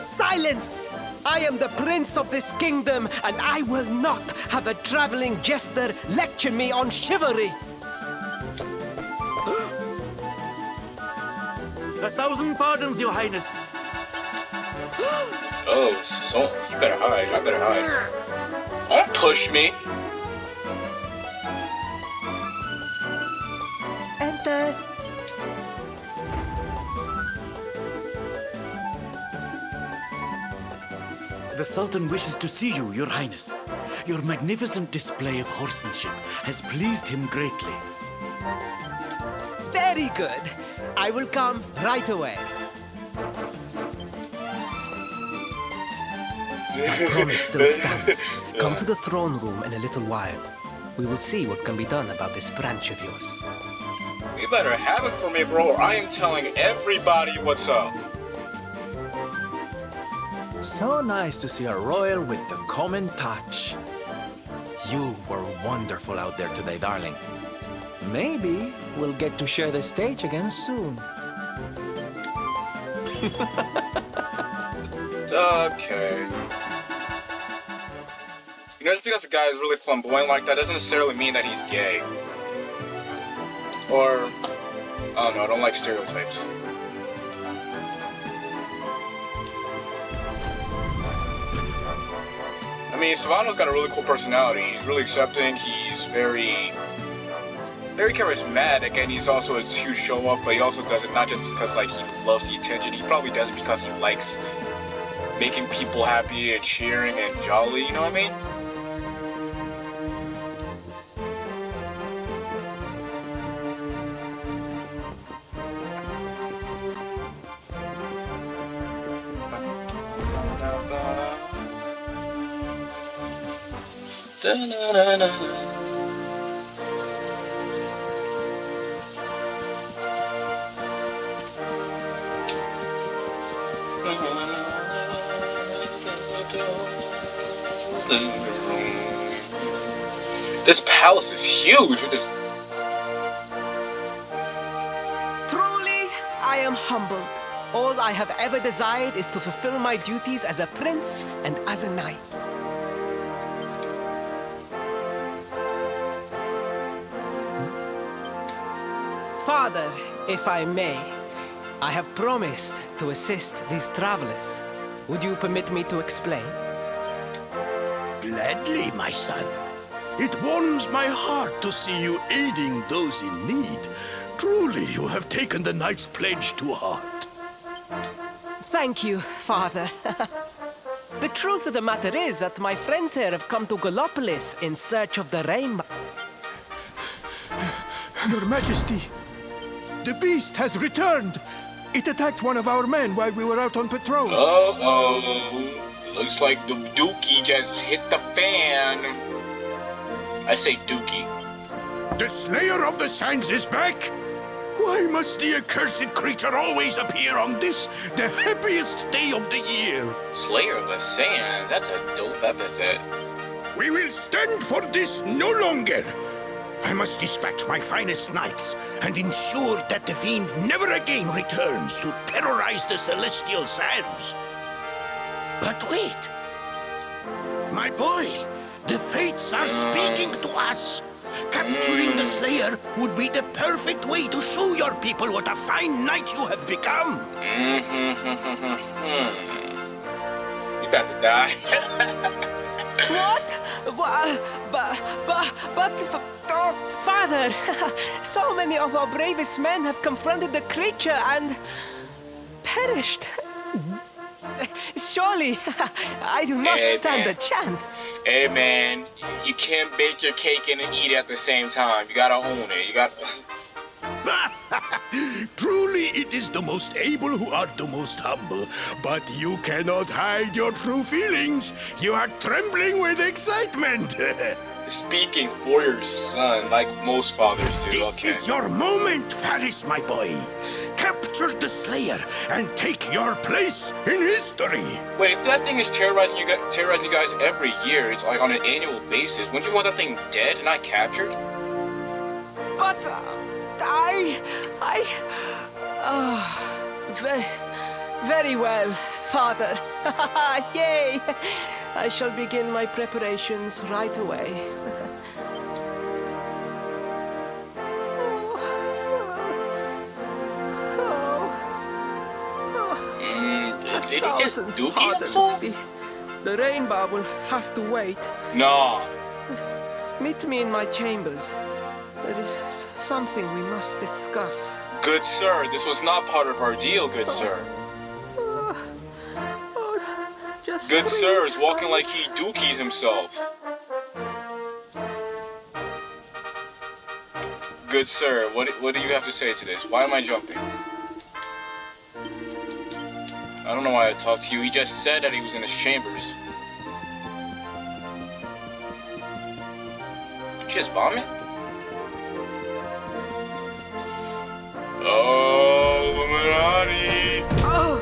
Silence! I am the prince of this kingdom, and I will not have a traveling jester lecture me on chivalry. 1,000 pardons, Your Highness. Oh, so you better hide. I better hide. Don't push me. Enter. The Sultan wishes to see you, Your Highness. Your magnificent display of horsemanship has pleased him greatly. Very good. I will come right away. My promise still stands. Come to the throne room in a little while. We will see what can be done about this branch of yours. You better have it for me, bro, or I am telling everybody what's up. So nice to see a royal with the common touch. You were wonderful out there today, darling. Maybe we'll get to share the stage again soon. Okay. You know, just because a guy is really flamboyant like that doesn't necessarily mean that he's gay. Or, I don't know, I don't like stereotypes. I mean, Savano's got a really cool personality. He's really accepting, he's very charismatic, and he's also a huge show-off, but he also does it not just because, like, he loves the attention. He probably does it because he likes making people happy and cheering and jolly, you know what I mean? This palace is huge. It is... Truly, I am humbled. All I have ever desired is to fulfill my duties as a prince and as a knight. Father, if I may, I have promised to assist these travelers. Would you permit me to explain? Gladly, my son. It warms my heart to see you aiding those in need. Truly, you have taken the knight's pledge to heart. Thank you, Father. The truth of the matter is that my friends here have come to Galopolis in search of the rainbow. Your Majesty, the beast has returned. It attacked one of our men while we were out on patrol. Uh-oh. Looks like the dookie just hit the fan. I say dookie. The Slayer of the Sands is back. Why must the accursed creature always appear on this, the happiest day of the year? Slayer of the Sand? That's a dope epithet. We will stand for this no longer. I must dispatch my finest knights and ensure that the fiend never again returns to terrorize the celestial sands. But wait! My boy, the fates are speaking to us. Capturing the Slayer would be the perfect way to show your people what a fine knight you have become. You about to die. What? Oh, Father, so many of our bravest men have confronted the creature and perished. Surely, I do not stand a chance. Hey, man, you can't bake your cake and eat it at the same time. You gotta own it. You gotta... Truly, it is the most able who are the most humble. But you cannot hide your true feelings. You are trembling with excitement. Speaking for your son, like most fathers do. This is your moment, Faris, my boy. Capture capture the Slayer and take your place in history. Wait, if that thing is terrorizing you guys every year, it's like on an annual basis. Wouldn't you want that thing dead and not captured? But very well, Father. Yay! I shall begin my preparations right away. Did he just Thousand dookie pardons. himself? The rainbow will have to wait. Nah. Meet me in my chambers. There is something we must discuss. Good sir, this was not part of our deal, good sir. Just Good sir is breathe, walking like Hans. he dookied himself. Good sir, what do you have to say to this? Why am I jumping? I don't know why I talked to you. He just said that he was in his chambers. Did you just vomit? Oh, Illuminati! Oh,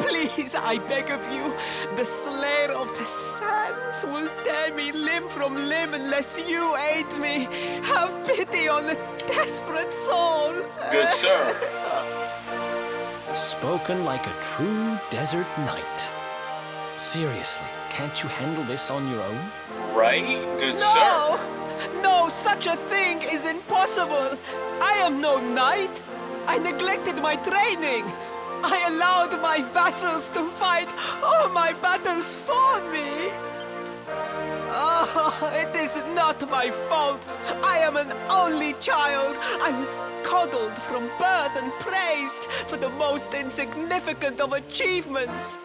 please, I beg of you. The Slayer of the Sands will tear me limb from limb unless you aid me. Have pity on a desperate soul. Good sir. Spoken like a true desert knight. Seriously, can't you handle this on your own? Right? Good sir. No, such a thing is impossible. I am no knight. I neglected my training. I allowed my vassals to fight all my battles for me. Oh, it is not my fault. I am an only child. I was coddled from birth and praised for the most insignificant of achievements.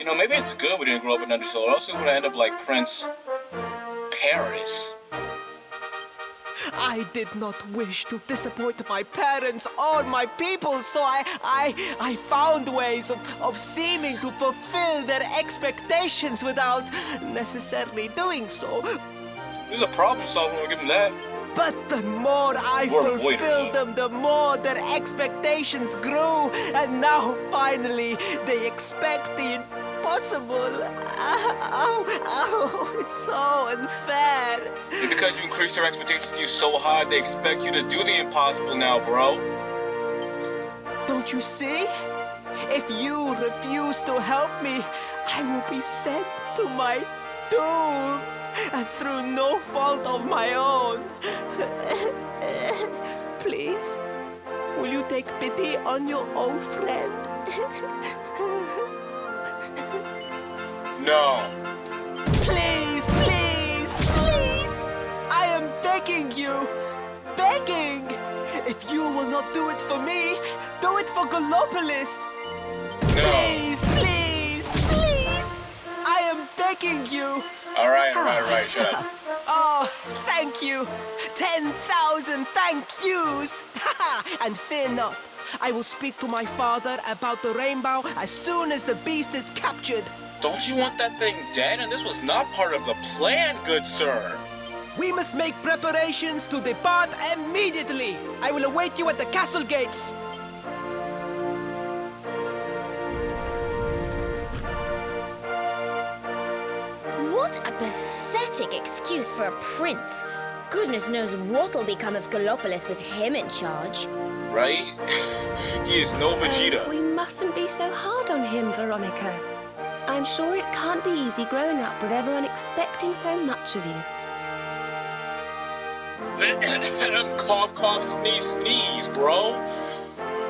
You know, maybe it's good we didn't grow up in Undersoul, or else we would end up like Prince Paris. I did not wish to disappoint my parents or my people, so I found ways of seeming to fulfill their expectations without necessarily doing so. He's a problem solver, we'll give him that. But the more I fulfilled them, the more their expectations grew, and now finally they expect the impossible. It's so unfair. And because you increased their expectations to you so high, they expect you to do the impossible now, bro. Don't you see? If you refuse to help me, I will be sent to my doom, and through no fault of my own. Please, will you take pity on your old friend? No. Please! I am begging you! Begging! If you will not do it for me, do it for Galopolis! No. Please! I am begging you! Alright, shut up. Oh, thank you! 10,000 thank yous! And fear not, I will speak to my father about the rainbow as soon as the beast is captured. Don't you want that thing dead? And this was not part of the plan, good sir. We must make preparations to depart immediately. I will await you at the castle gates. What a pathetic excuse for a prince. Goodness knows what'll become of Galopolis with him in charge. Right? He is no Vegeta. We mustn't be so hard on him, Veronica. I'm sure it can't be easy growing up with everyone expecting so much of you. Cough, sneeze, bro.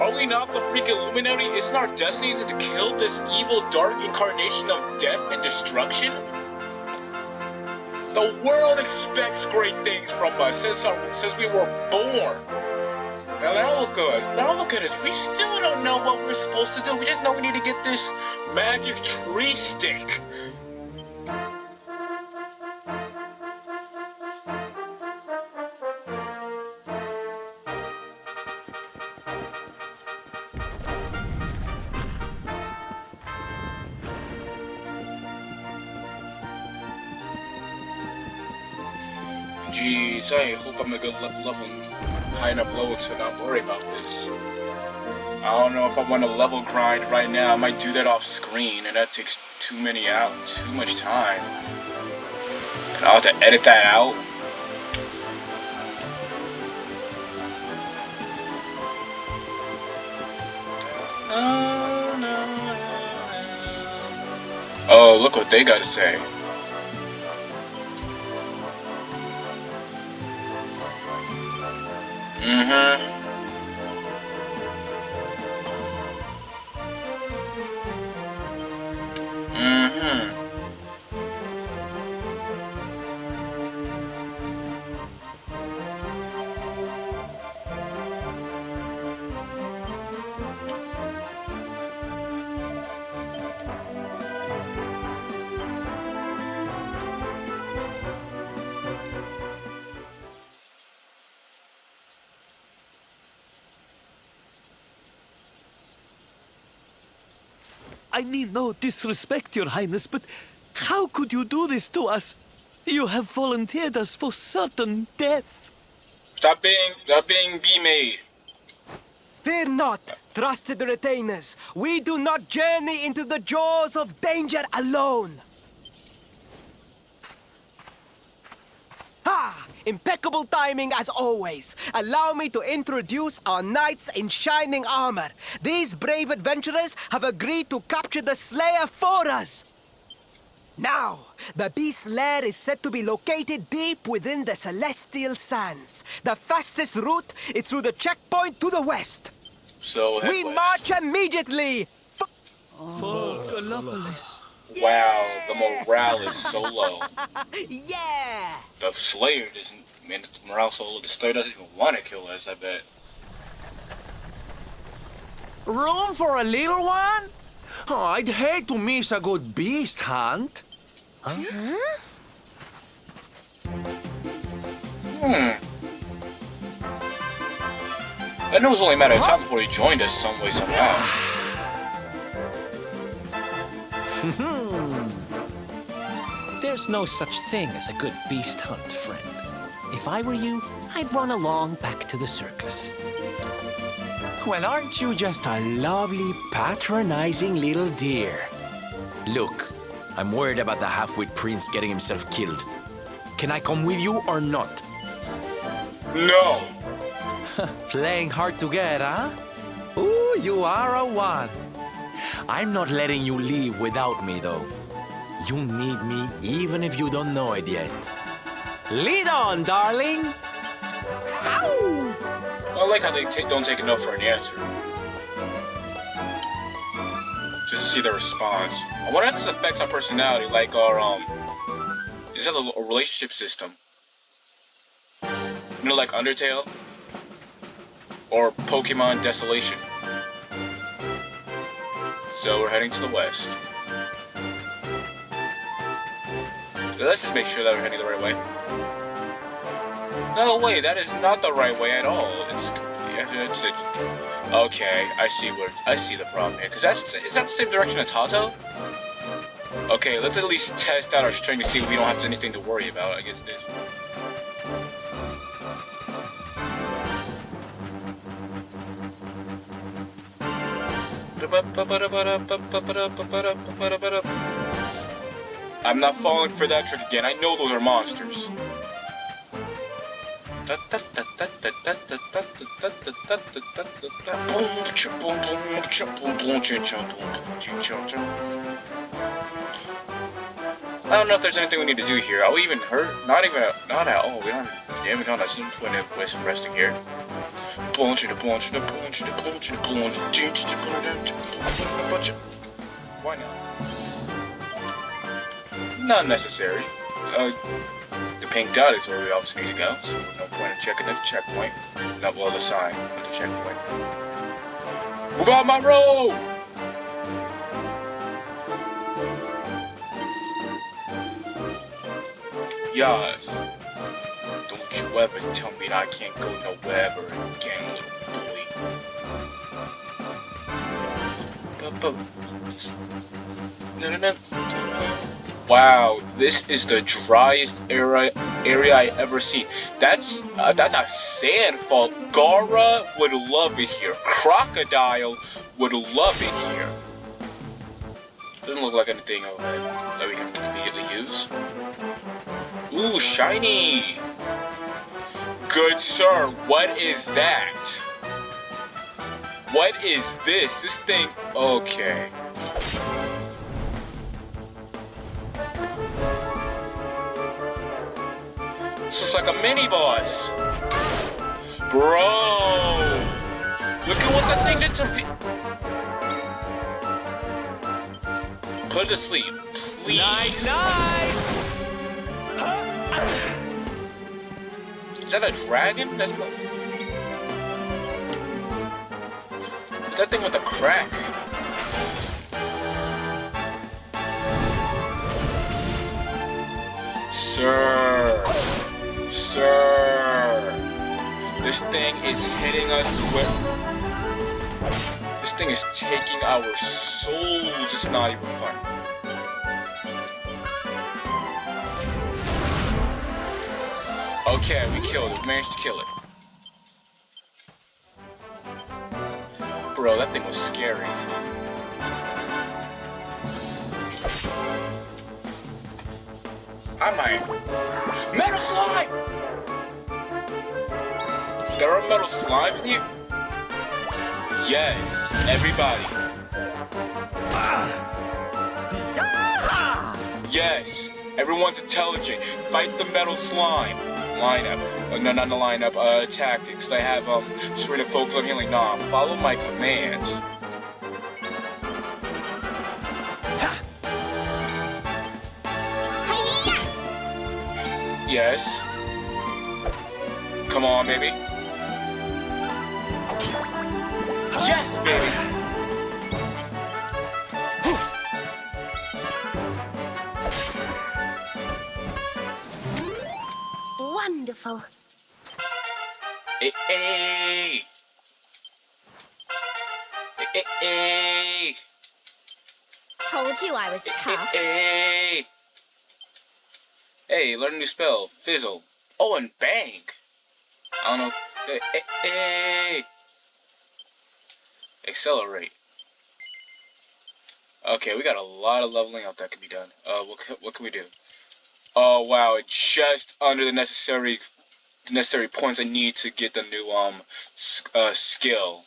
Are we not the freaking Illuminati? Isn't our destiny to kill this evil, dark incarnation of death and destruction? The world expects great things from us since we were born. Now look at us. We still don't know what we're supposed to do. We just know we need to get this magic tree stick. Jeez, I hope I'm a good level high enough level to not worry about this. I don't know if I want to level grind right now. I might do that off screen, and that takes too much time. And I'll have to edit that out. Oh, look what they got to say. Mm-hmm. I mean no disrespect, Your Highness, but how could you do this to us? You have volunteered us for certain death. Stop being B-made. Fear not, trusted retainers. We do not journey into the jaws of danger alone. Ah, impeccable timing as always. Allow me to introduce our knights in shining armor. These brave adventurers have agreed to capture the Slayer for us. Now, the beast's lair is said to be located deep within the Celestial Sands. The fastest route is through the checkpoint to the west. So We march immediately! For Galopolis. Wow, the morale is so low. Yeah! The Slayer doesn't. Man, the morale so low. The Slayer doesn't even want to kill us. I bet. Room for a little one? Oh, I'd hate to miss a good beast hunt. I know it was only a matter of time before he joined us some way, somehow. There's no such thing as a good beast hunt, friend. If I were you, I'd run along back to the circus. Well, aren't you just a lovely, patronizing little dear? Look, I'm worried about the half-wit prince getting himself killed. Can I come with you or not? No! Playing hard to get, huh? Ooh, you are a one. I'm not letting you leave without me, though. You need me, even if you don't know it yet. Lead on, darling! Ow! I like how they don't take enough for an answer. Just to see their response. I wonder if this affects our personality, like our, is that a relationship system? You know, like Undertale? Or Pokemon Desolation? So we're heading to the west. So let's just make sure that we're heading the right way. No way, that is not the right way at all. It's okay. I see the problem here. Cause is that the same direction as Hato? Okay, let's at least test out our strength to see if we don't have anything to worry about. I guess this. I'm not falling for that trick again. I know those are monsters. I don't know if there's anything we need to do here. Are we even hurt? Not at all. We haven't gone to some point of resting here. Why not? Not necessary. The pink dot is where we obviously need to go, so no point in checking the checkpoint. Not below the sign at the checkpoint. Move out my road! Yes. Don't you ever tell me that I can't go nowhere ever again, little boy. No. Wow, this is the driest area area I ever seen. That's a sandfall. Gara would love it here. Crocodile would love it here. Doesn't look like anything that we can immediately use. Ooh, shiny! Good sir, what is that? What is this? This thing... Okay. This looks like a mini-boss. Bro! Look at what the thing did to me. Put it to sleep, please. Night! Is that a dragon? That's not... That thing with the crack. Sir. This thing is hitting us with... This thing is taking our souls. It's not even fun. Okay, we killed it. We managed to kill it. Bro, that thing was scary. I might... Metal slime! There are metal slimes in here? Yes, everybody. Yes, everyone's intelligent. Fight the metal slime. Lineup. No, not the lineup. Tactics. I have, Serena focus on healing. Nah, follow my commands. Yes. Come on, baby. Yes, baby. Wonderful. Hey, hey. Hey, hey. Told you I was tough. Hey. Hey, learn a new spell. Fizzle. Oh, and bang. I don't know. Hey. Accelerate. Okay, we got a lot of leveling up that can be done. What can we do? Oh wow, it's just under the necessary points I need to get the new skill.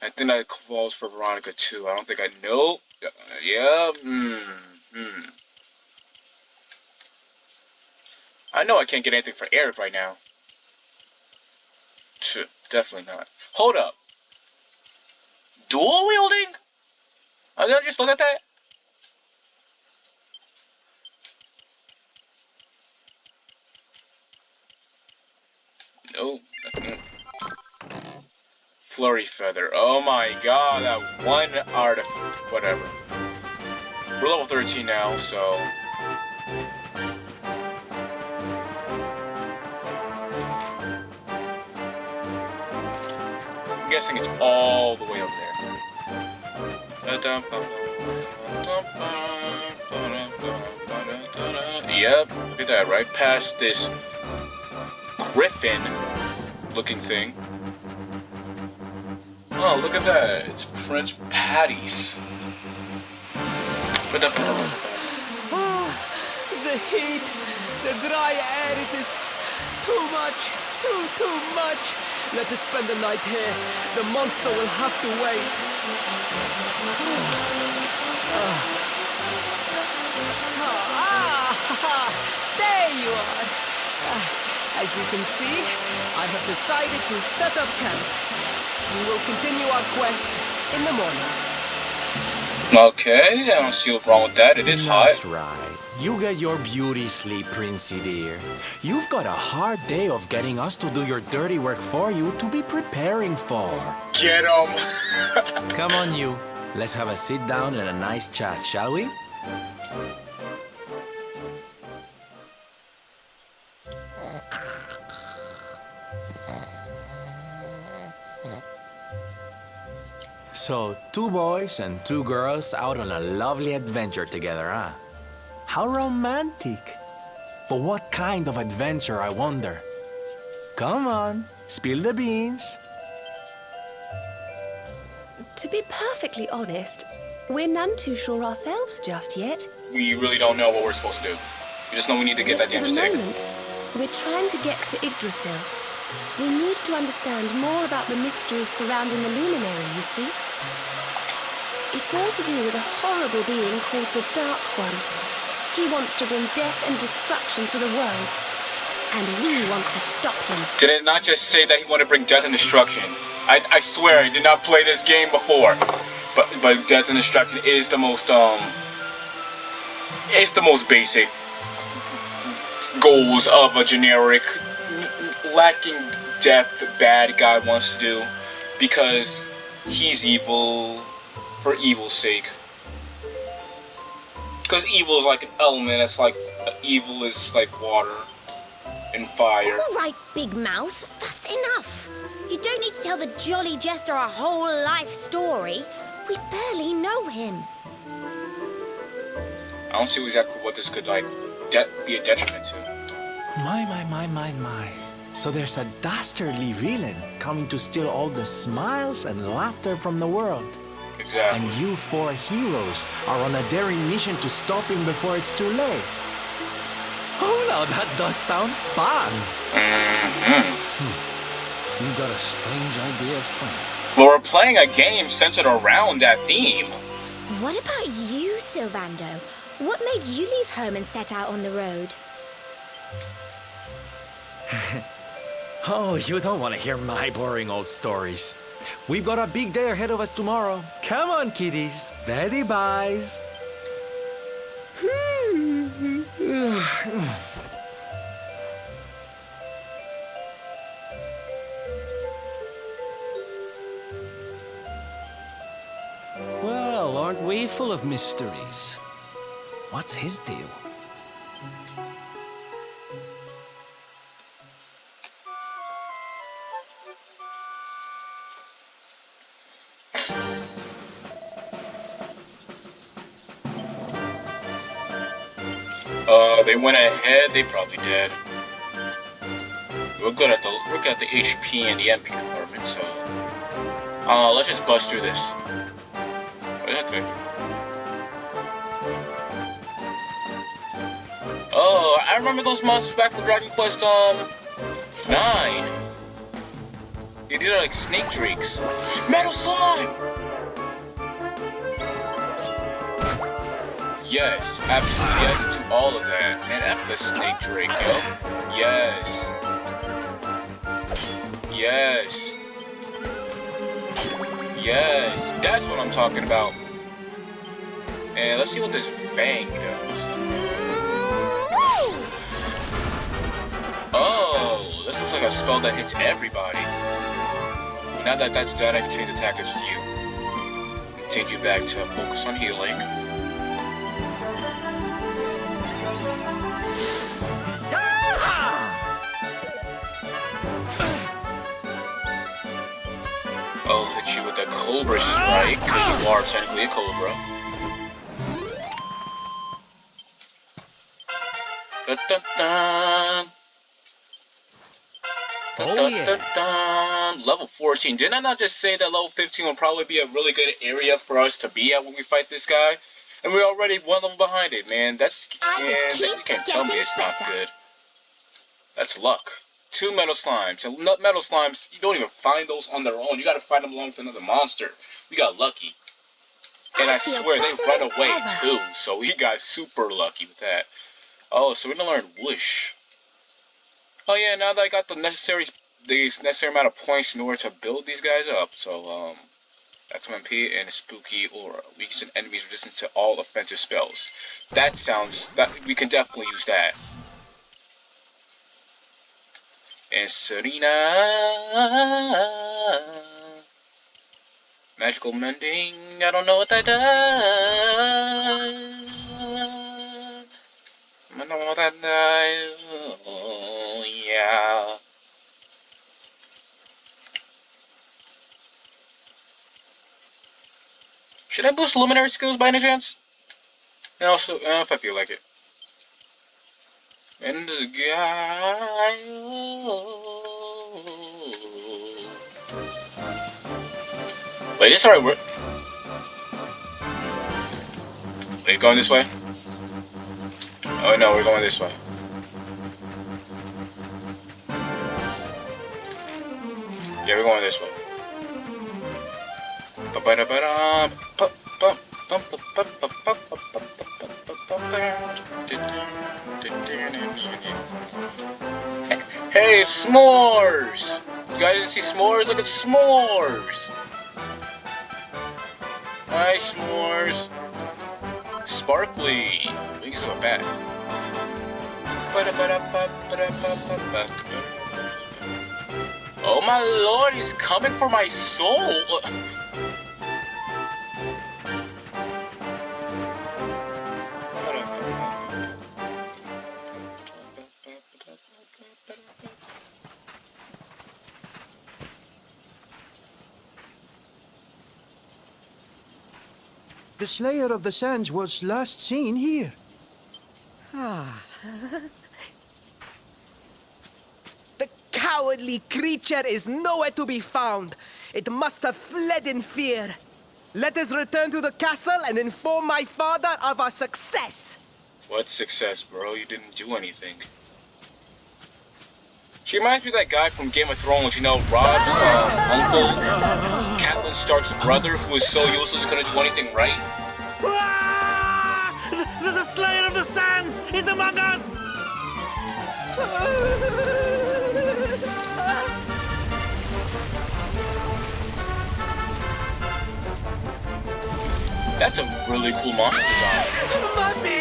I think that calls for Veronica too. I don't think I know. Yeah. I know I can't get anything for Eric right now. Definitely not. Hold up. Dual wielding? I gotta just look at that. No. Flurry feather. Oh my god, that one artifact. Whatever. We're level 13 now, so. I'm guessing it's all the way up there. Yep, look at that, right past this griffin looking thing. Oh, look at that, it's Prince Patty's. The heat, the dry air, it is too much, too much. Let us spend the night here. The monster will have to wait. There you are. As you can see, I have decided to set up camp. We will continue our quest in the morning. Okay, I don't see what's wrong with that. It is hot. That's right. You get your beauty sleep, Princey dear. You've got a hard day of getting us to do your dirty work for you to be preparing for. Get him! Come on, you. Let's have a sit down and a nice chat, shall we? So, 2 boys and 2 girls out on a lovely adventure together, huh? How romantic. But what kind of adventure, I wonder? Come on, spill the beans. To be perfectly honest, we're none too sure ourselves just yet. We really don't know what we're supposed to do. We just know we need to get But that for damn the stick. moment, we're trying to get to Yggdrasil. We need to understand more about the mysteries surrounding the luminary, you see. It's all to do with a horrible being called the Dark One. He wants to bring death and destruction to the world, and we want to stop him. Did it not just say that he wanted to bring death and destruction? I swear I did not play this game before. But death and destruction is the most it's the most basic goals of a generic lacking depth bad guy wants to do, because he's evil for evil's sake. Because evil is like an element. It's like evil is like water and fire. All right, Big Mouth, that's enough. You don't need to tell the jolly jester a whole life story. We barely know him. I don't see exactly what this could like be a detriment to. My. So there's a dastardly villain coming to steal all the smiles and laughter from the world. Exactly. And you four heroes are on a daring mission to stop him before it's too late. Oh, now that does sound fun. You got a strange idea of fun. Well, we're playing a game centered around that theme. What about you, Sylvando? What made you leave home and set out on the road? Oh, you don't want to hear my boring old stories. We've got a big day ahead of us tomorrow. Come on, kiddies. Betty buys. Well, aren't we full of mysteries? What's his deal? They went ahead. They probably did. We're good at the HP and the MP department, so let's just bust through this. Oh, yeah, good. Oh, I remember those monsters back from Dragon Quest 9. Yeah, these are like snake drakes. Metal slime. Yes, absolutely yes to all of that. Man, after the snake drake, yo. Yes. Yes. Yes. That's what I'm talking about. And let's see what this bang does. Oh, this looks like a spell that hits everybody. Now that that's done, I can change the tactics with you. Change you back to focus on healing. I'll hit you with a Cobra Strike, because you are technically a Cobra. Dun, dun, dun. Dun, Oh, dun, yeah. dun, dun. Level 14. Didn't I not just say that level 15 will probably be a really good area for us to be at when we fight this guy? And we're already one level behind it, man. That's... I just Man, keep you can't tell me getting it's not better. good. That's luck. 2 metal slimes. And metal slimes, you don't even find those on their own. You gotta find them along with another monster. We got lucky. And I feel swear, they better run than away ever. too. So we got super lucky with that. Oh, so we're gonna learn Whoosh. Oh yeah, now that I got the necessary amount of points in order to build these guys up. So, XMP and a spooky aura. Weakens an enemy's resistance to all offensive spells. That we can definitely use that. And Serena, magical mending. I don't know what that does. I don't know what that does. Oh yeah. Should I boost luminary skills by any chance? And also, if I feel like it. In the sky. Wait, this already work? Wait, going this way? Oh no, we're going this way. Yeah, we're going this way. Hey, it's s'mores! You guys didn't see s'mores? Look at s'mores! Hi, s'mores. Sparkly. We can go back. Oh my lord, he's coming for my soul! The Slayer of the Sands was last seen here. The cowardly creature is nowhere to be found. It must have fled in fear. Let us return to the castle and inform my father of our success. What success, bro? You didn't do anything. She reminds me of that guy from Game of Thrones, you know, Rob's uncle, Catelyn Stark's brother, who is so useless he couldn't do anything right. The Slayer of the Sands is among us! That's a really cool monster design. Mommy!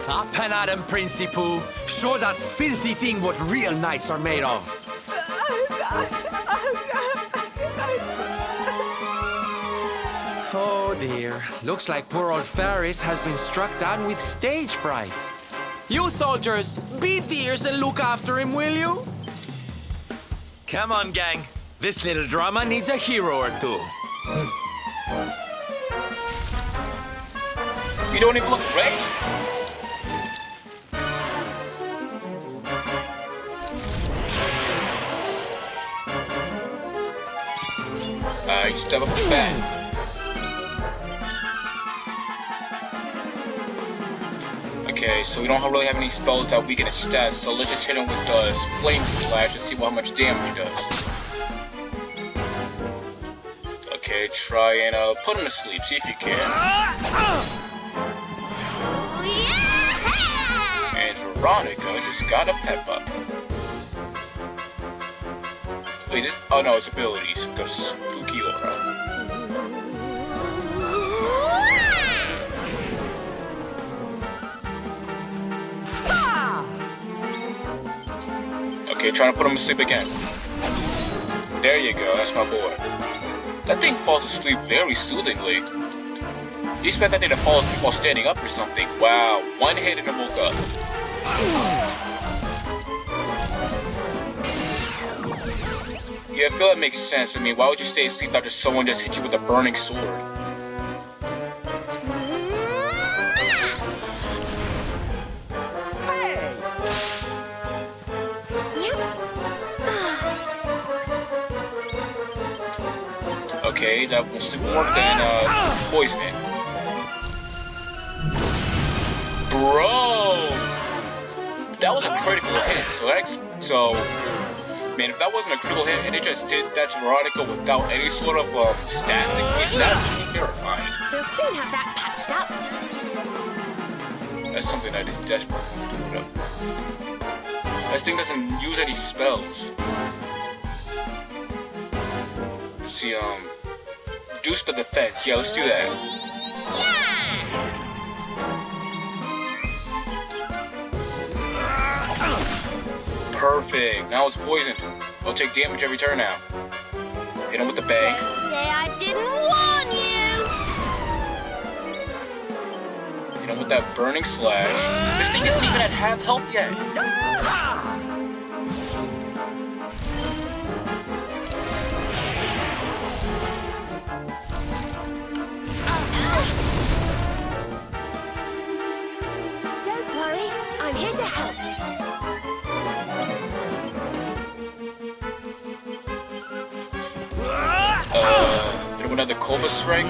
Up and at him, Principal. Show that filthy thing what real knights are made of. Oh dear. Looks like poor old Faris has been struck down with stage fright. You soldiers, beat the ears and look after him, will you? Come on, gang. This little drama needs a hero or two. You don't even look ready. You step up the back. Okay, so we don't really have any spells that weaken his stats, so let's just hit him with the Flame Slash and see how much damage he does. Okay, try and put him to sleep, see if you can. And Veronica just got a pep up. Wait, this, oh no, it's abilities. Go Spooky Aura. Okay, trying to put him to sleep again. There you go, that's my boy. That thing falls asleep very soothingly. You expect that thing to fall asleep while standing up or something. Wow, one hit and it woke up. Yeah, I feel that makes sense. I mean, why would you stay asleep after someone just hit you with a burning sword? Okay, that was more than poison it. Bro! That was a critical hit, so man, if that wasn't a critical hit and it just did that to Veronica without any sort of stats increase, that would be terrifying. We'll soon have that patched up. That's something that is desperate to do it up. This thing doesn't use any spells. Let's see, reduce the defense. Yeah, let's do that. Perfect. Now it's poisoned. It'll take damage every turn now. Hit him with the bang. Don't say I didn't warn you! Hit him with that burning slash. This thing isn't even at half health yet. Don't Hit him with another Cobra Strike.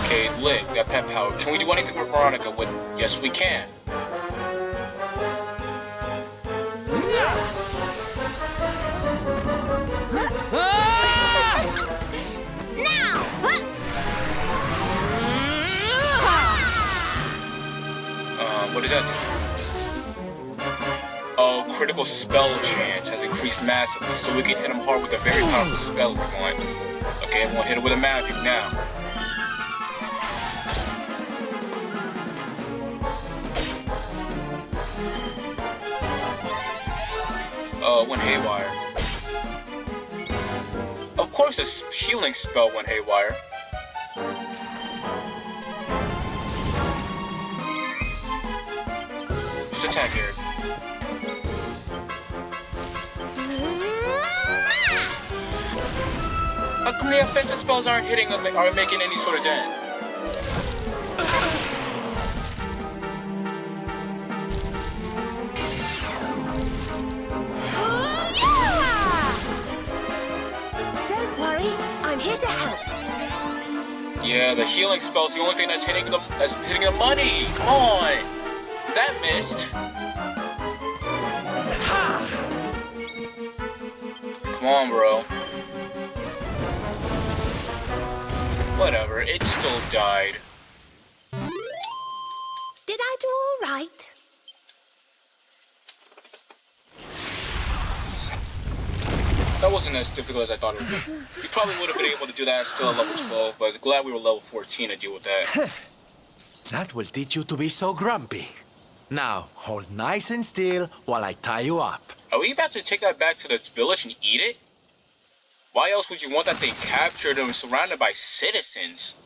Okay, lit. We got pet power. Can we do anything with Veronica? Yes, we can. Now! What does that do? Oh, critical spell chance has increased massively, so we can hit him hard with a very powerful spell if we want. Okay, I'm gonna hit him with a magic now. Went haywire. Of course, this healing spell went haywire. Just attack here. How come the offensive spells aren't making any sort of dent? Don't worry, I'm here to help. Yeah, the healing spell's the only thing that's hitting the money. Come on, that missed. Come on, bro. Whatever, it still died. Did I do all right? That wasn't as difficult as I thought it would be. You probably would have been able to do that still at level 12, but glad we were level 14 to deal with that. That will teach you to be so grumpy. Now, hold nice and still while I tie you up. Are we about to take that back to the village and eat it? Why else would you want that thing captured and surrounded by citizens?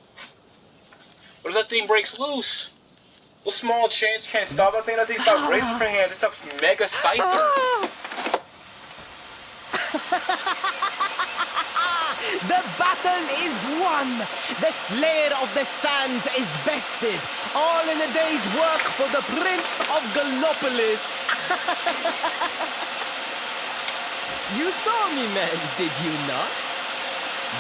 What if that thing breaks loose? Those small chains can't stop that thing. That thing's got razor hands. It's a mega scyther. The battle is won! The Slayer of the Sands is bested! All in a day's work for the Prince of Galopolis! You saw me, man, did you not?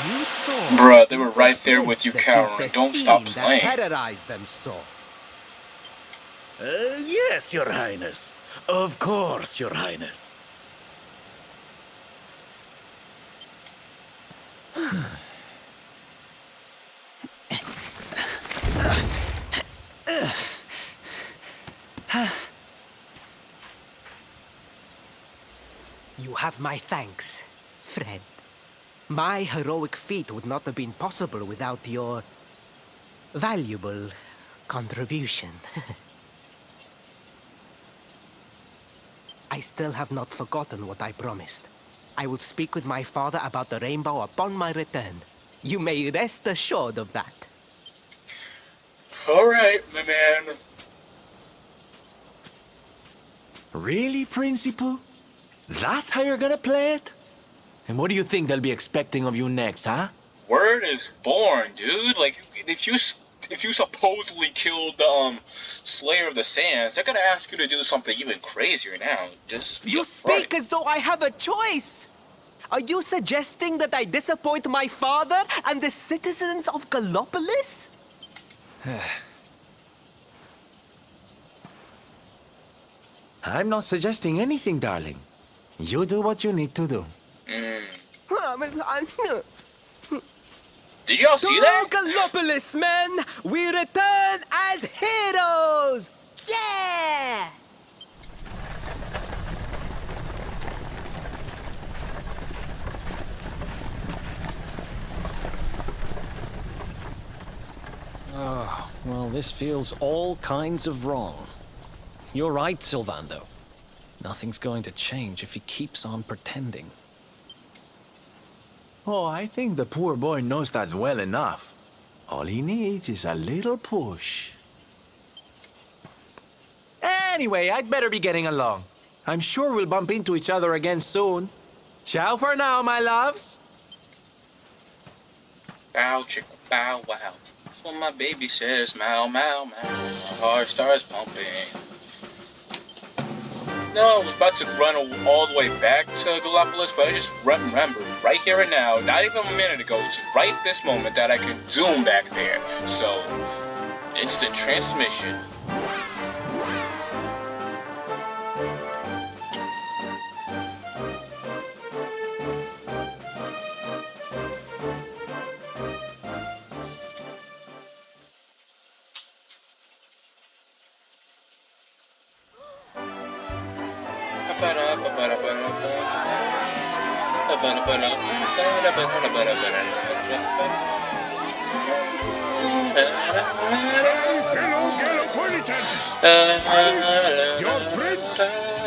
You saw... Bruh, they were right there with you, cowering. Don't stop playing. Terrorized them so. Yes, Your Highness. Of course, Your Highness. You have my thanks, friend. My heroic feat would not have been possible without your valuable contribution. I still have not forgotten what I promised. I will speak with my father about the rainbow upon my return. You may rest assured of that. Alright, my man. Really, Principal? That's how you're gonna play it? And what do you think they'll be expecting of you next, huh? Word is born, dude. Like, if you supposedly killed the Slayer of the Sands, they're gonna ask you to do something even crazier now. Just You speak as though I have a choice! Are you suggesting that I disappoint my father and the citizens of Galopolis? I'm not suggesting anything, darling. You do what you need to do. Did y'all see that? Galopolis, men! We return as heroes! Yeah! Oh, well, this feels all kinds of wrong. You're right, Sylvando. Nothing's going to change if he keeps on pretending. Oh, I think the poor boy knows that well enough. All he needs is a little push. Anyway, I'd better be getting along. I'm sure we'll bump into each other again soon. Ciao for now, my loves. Bow, chick, bow, wow. That's what my baby says. Meow, meow, meow. My heart starts pumping. No, I was about to run all the way back to Galopolis, but I just remembered right here and now, not even a minute ago, to right this moment, that I can zoom back there. So, instant transmission. Fellow Galopolitans! Faris, your prince,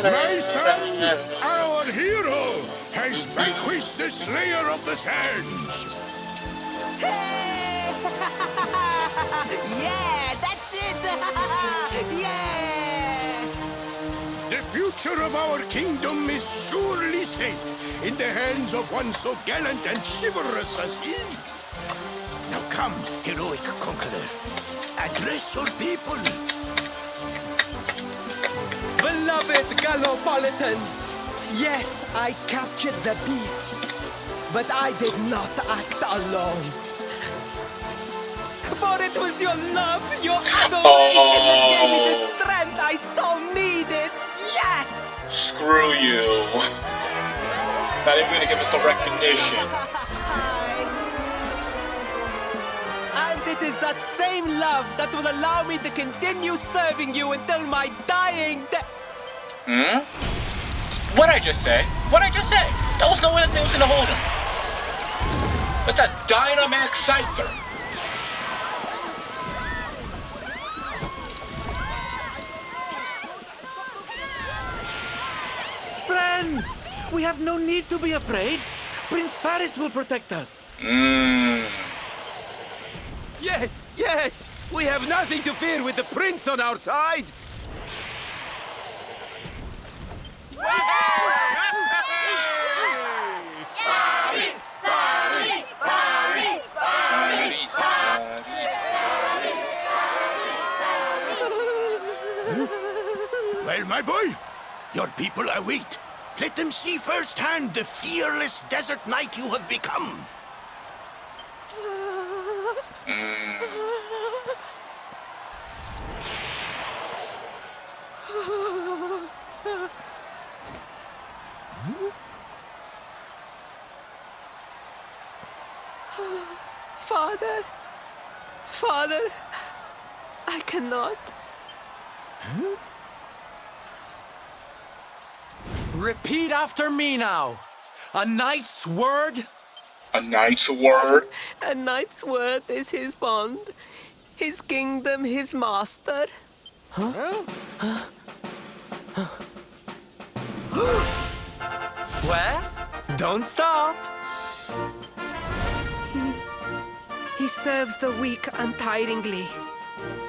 my son, our hero, has vanquished the Slayer of the Sands! Yeah, that's it! Yeah! The future of our kingdom is surely safe in the hands of one so gallant and chivalrous as he. Now come, heroic conqueror, address your people. Beloved Galopolitans, yes, I captured the beast, but I did not act alone. For it was your love, your adoration that gave me the strength I so needed. Yes! Screw you. Not even gonna give us the recognition. And it is that same love that will allow me to continue serving you until my dying day. Hmm? What'd I just say? What'd I just say? That was no way that thing was gonna hold him. That's a Dynamax Scyther. Friends, we have no need to be afraid. Prince Faris will protect us. Yes, yes, we have nothing to fear with the prince on our side. Well, my boy, your people await. Let them see firsthand the fearless desert knight you have become. Father, Father, I cannot. Repeat after me now. A knight's word? A knight's word? A knight's word is his bond, his kingdom, his master. Well, don't stop. He serves the weak untiringly,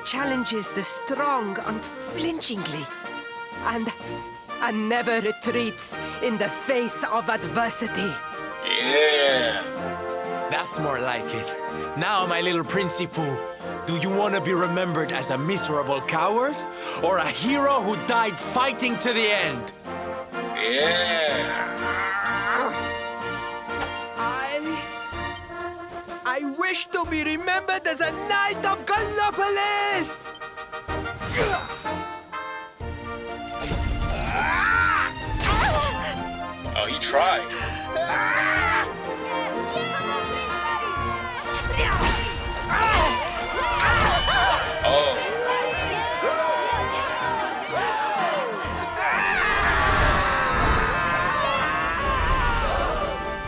challenges the strong unflinchingly, and never retreats in the face of adversity. Yeah. That's more like it. Now, my little Princey Pooh, do you want to be remembered as a miserable coward or a hero who died fighting to the end? Yeah. I wish to be remembered as a knight of Galopolis! Oh, he tried. Oh.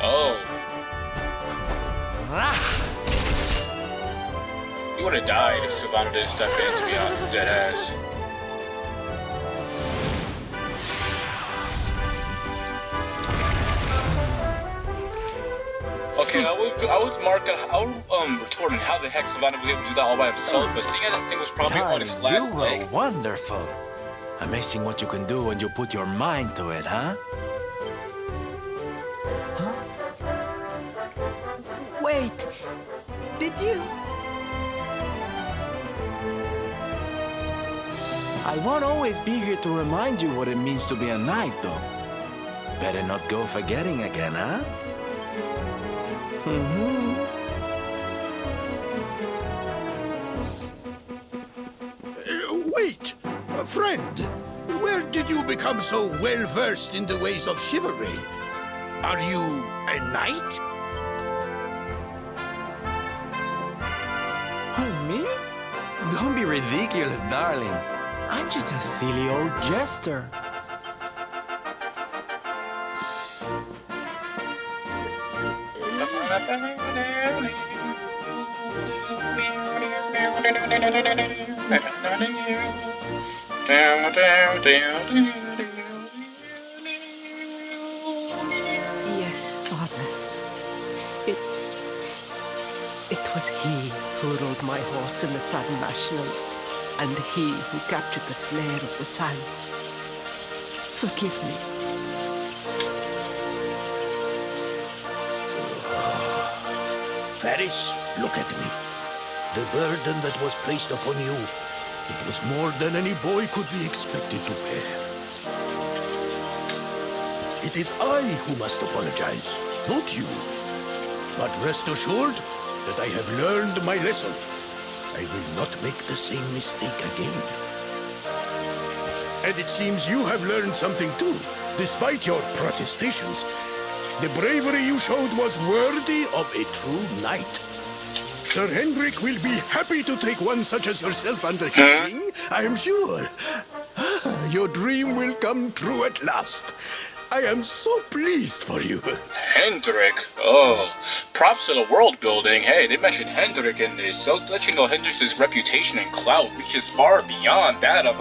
Oh. He would have died if Sylvana didn't step in, to be honest. Dead ass. Okay, I was marking, retorting how the heck Sylvana was able to do that all by himself, but seeing as that thing was probably on its last you were leg. wonderful. Amazing what you can do when you put your mind to it, huh? Wait, did you? I won't always be here to remind you what it means to be a knight, though. Better not go forgetting again, huh? Wait! Friend, where did you become so well-versed in the ways of chivalry? Are you a knight? Oh, me? Don't be ridiculous, darling. I'm just a silly old jester. Yes, Father. It was he who rode my horse in the Sun National, and he who captured the Slayer of the Sands. Forgive me. Faris, look at me. The burden that was placed upon you, it was more than any boy could be expected to bear. It is I who must apologize, not you. But rest assured that I have learned my lesson. I will not make the same mistake again. And it seems you have learned something too, despite your protestations. The bravery you showed was worthy of a true knight. Sir Hendrik will be happy to take one such as yourself under his wing, I am sure. Your dream will come true at last. I am so pleased for you. Hendrik? Oh, props to the world building. Hey, they mentioned Hendrik in this, so let you know Hendrik's reputation and clout reaches far beyond that of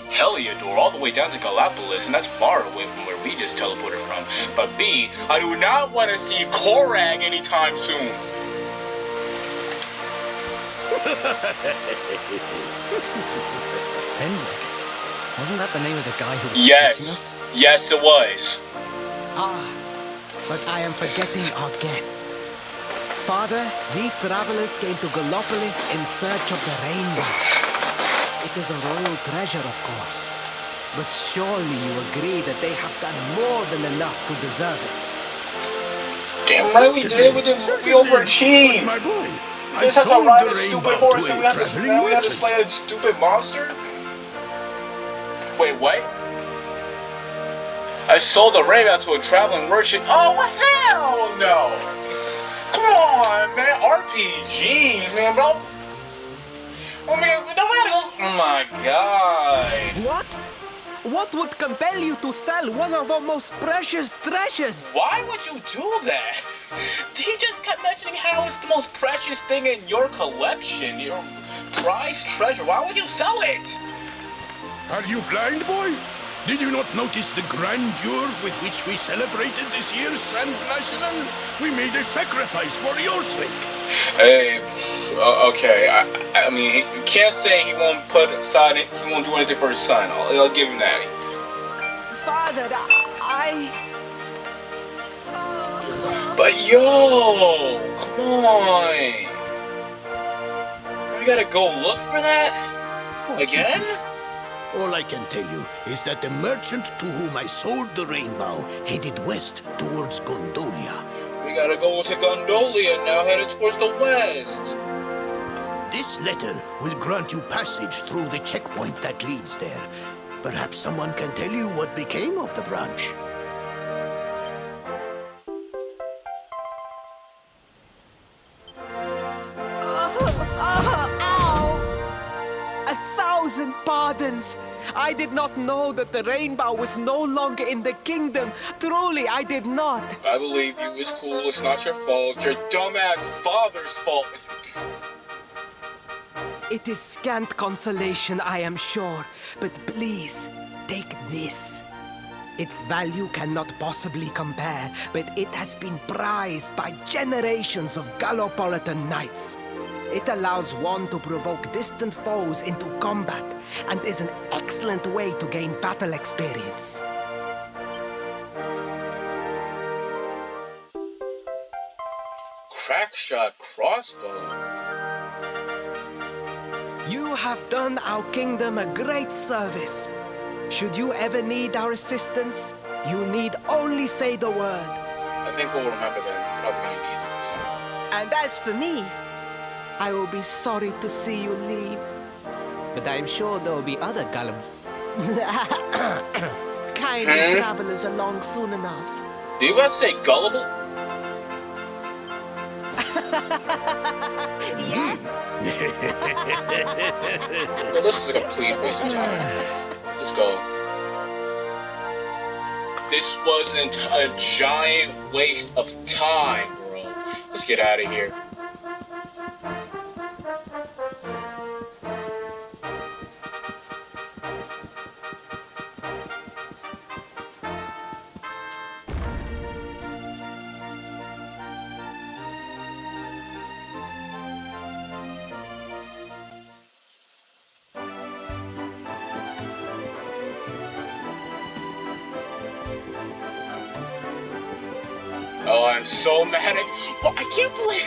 Heliodor, all the way down to Galopolis, and that's far away from where we just teleported from. But B, I do not want to see Korag anytime soon. Hendrik? Wasn't that the name of the guy who was chasing us? Yes, it was. Ah, but I am forgetting our guests. Father, these travelers came to Galopolis in search of the rainbow. It is a royal treasure, of course. But surely you agree that they have done more than enough to deserve it. Damn right we did. We overachieved. My boy, We I just had to sold ride the a stupid rainbow horse to and a we had traveling to slay merchant. a stupid monster? Wait, what? I sold the rainbow to a traveling merchant? Oh, hell no! Come on, man. RPGs, man, bro. Oh, man, no matter. Oh, my God. What? What would compel you to sell one of our most precious treasures? Why would you do that? He just kept mentioning how it's the most precious thing in your collection, your prized treasure. Why would you sell it? Are you blind, boy? Did you not notice the grandeur with which we celebrated this year's Sand National? We made a sacrifice for your sake. Hey, okay. I mean, you can't say he won't put aside. He won't do anything for his son. I'll give him that. Father, But yo, come on. We gotta go look for that again. All I can tell you is that the merchant to whom I sold the rainbow headed west towards Gondolia. We gotta go to Gondolia now, headed towards the west. This letter will grant you passage through the checkpoint that leads there. Perhaps someone can tell you what became of the branch. Ow! 1,000 pardons! I did not know that the rainbow was no longer in the kingdom. Truly, I did not. I believe you. It's cool. It's not your fault. Your dumbass father's fault. It is scant consolation, I am sure. But please, take this. Its value cannot possibly compare, but it has been prized by generations of Galopolitan knights. It allows one to provoke distant foes into combat, and is an excellent way to gain battle experience. Crackshot crossbow. You have done our kingdom a great service. Should you ever need our assistance, you need only say the word. I think we'll remember that. Probably gonna need them for something. And as for me, I will be sorry to see you leave. But I'm sure there will be other kindly travelers along soon enough. Do you about to say gullible? Yeah. Well, this is a complete waste of time. Let's go. This was a giant waste of time, bro. Let's get out of here. Oh, I'm so mad at. Well, I can't believe.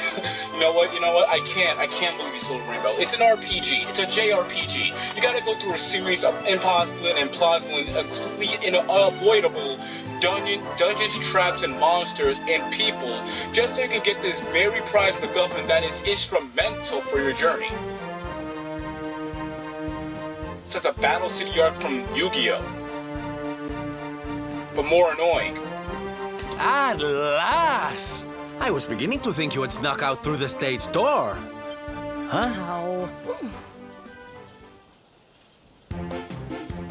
You know what? I can't believe you sold Rainbow. It's an RPG. It's a JRPG. You gotta go through a series of impossible and plausible and completely unavoidable dungeons, traps, and monsters and people, just so you can get this very prized MacGuffin that is instrumental for your journey. It's like the Battle City arc from Yu-Gi-Oh! But more annoying. At last! I was beginning to think you had snuck out through the stage door. Huh?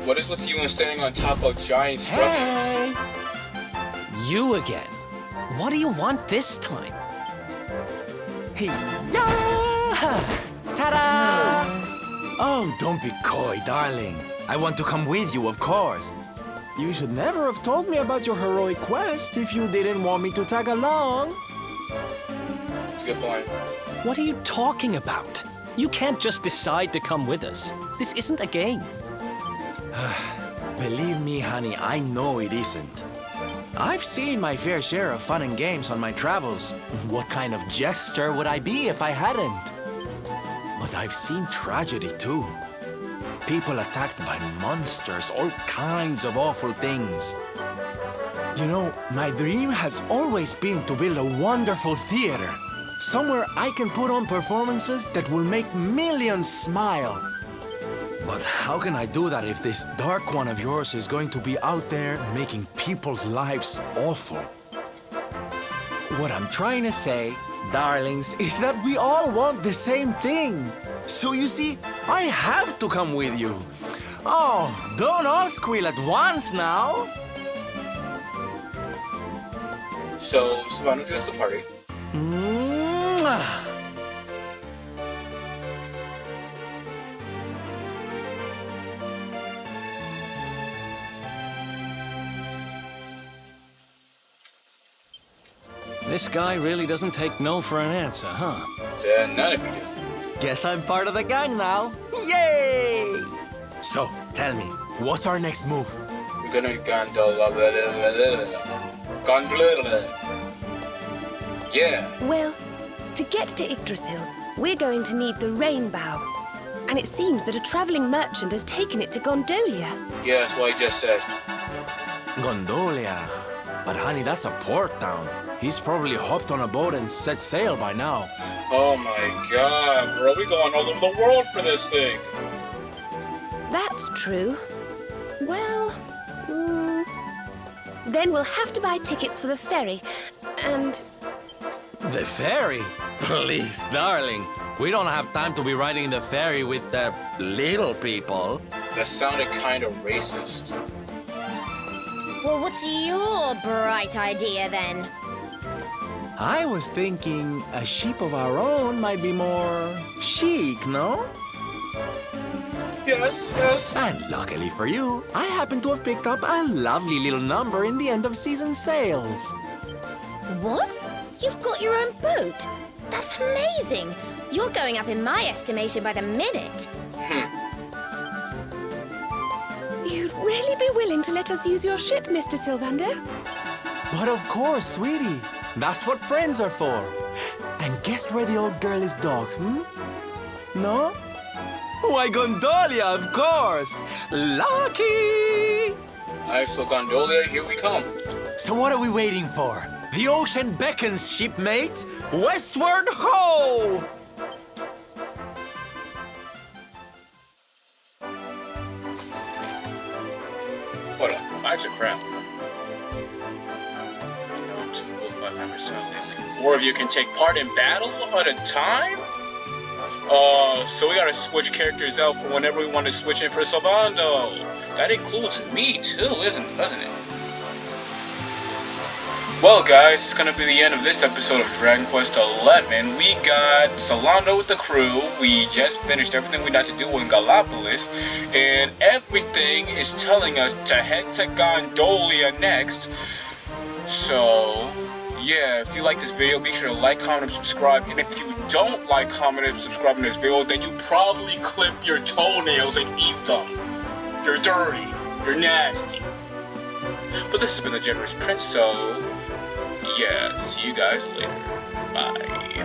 What is with you and standing on top of giant structures? Hey! You again. What do you want this time? Hey, yeah! Ta-da! Oh, don't be coy, darling. I want to come with you, of course. You should never have told me about your heroic quest if you didn't want me to tag along. That's a good point. What are you talking about? You can't just decide to come with us. This isn't a game. Believe me, honey, I know it isn't. I've seen my fair share of fun and games on my travels. What kind of jester would I be if I hadn't? But I've seen tragedy too. People attacked by monsters, all kinds of awful things. You know, my dream has always been to build a wonderful theater. Somewhere I can put on performances that will make millions smile. But how can I do that if this dark one of yours is going to be out there making people's lives awful? What I'm trying to say, darlings, is that we all want the same thing. So you see, I have to come with you. Oh, don't all squeal at once now. So, Savannah's just the party. Mwah. This guy really doesn't take no for an answer, huh? None of you do. Guess I'm part of the gang now. Yay! So, tell me, what's our next move? We're gonna gondola. Yeah. Well, to get to Yggdrasil, we're going to need the Rainbow. And it seems that a traveling merchant has taken it to Gondolia. Yeah, that's what I just said. Gondolia. But honey, that's a port town. He's probably hopped on a boat and set sail by now. Oh my god, bro, we going all over the world for this thing. That's true. Well, then we'll have to buy tickets for the ferry. And The ferry? Please, darling. We don't have time to be riding the ferry with the little people. That sounded kind of racist. Well, what's your bright idea then? I was thinking a ship of our own might be more chic, no? Yes, yes. And luckily for you, I happen to have picked up a lovely little number in the end of season sales. What? You've got your own boat? That's amazing! You're going up in my estimation by the minute. you'd really be willing to let us use your ship, Mr. Sylvander? But of course, sweetie. That's what friends are for. And guess where the old girl is docked, No? Why, Gondolia, of course! Lucky! Alright, so Gondolia, here we come. So what are we waiting for? The ocean beckons, shipmate! Westward ho! Hold up, bags of crap. 2, 4, 5 members. Only 4 of you can take part in battle at a time? So we gotta switch characters out for whenever we want to switch in for Salvando. That includes me too, doesn't it? Well guys, it's gonna be the end of this episode of Dragon Quest XI. We got Solando with the crew, we just finished everything we had to do in Galopolis, and everything is telling us to head to Gondolia next. So, yeah, if you like this video, be sure to like, comment, and subscribe. And if you don't like, comment, and subscribe in this video, then you probably clip your toenails and eat them. You're dirty. You're nasty. But this has been the Generous Prince, so yeah, see you guys later. Bye.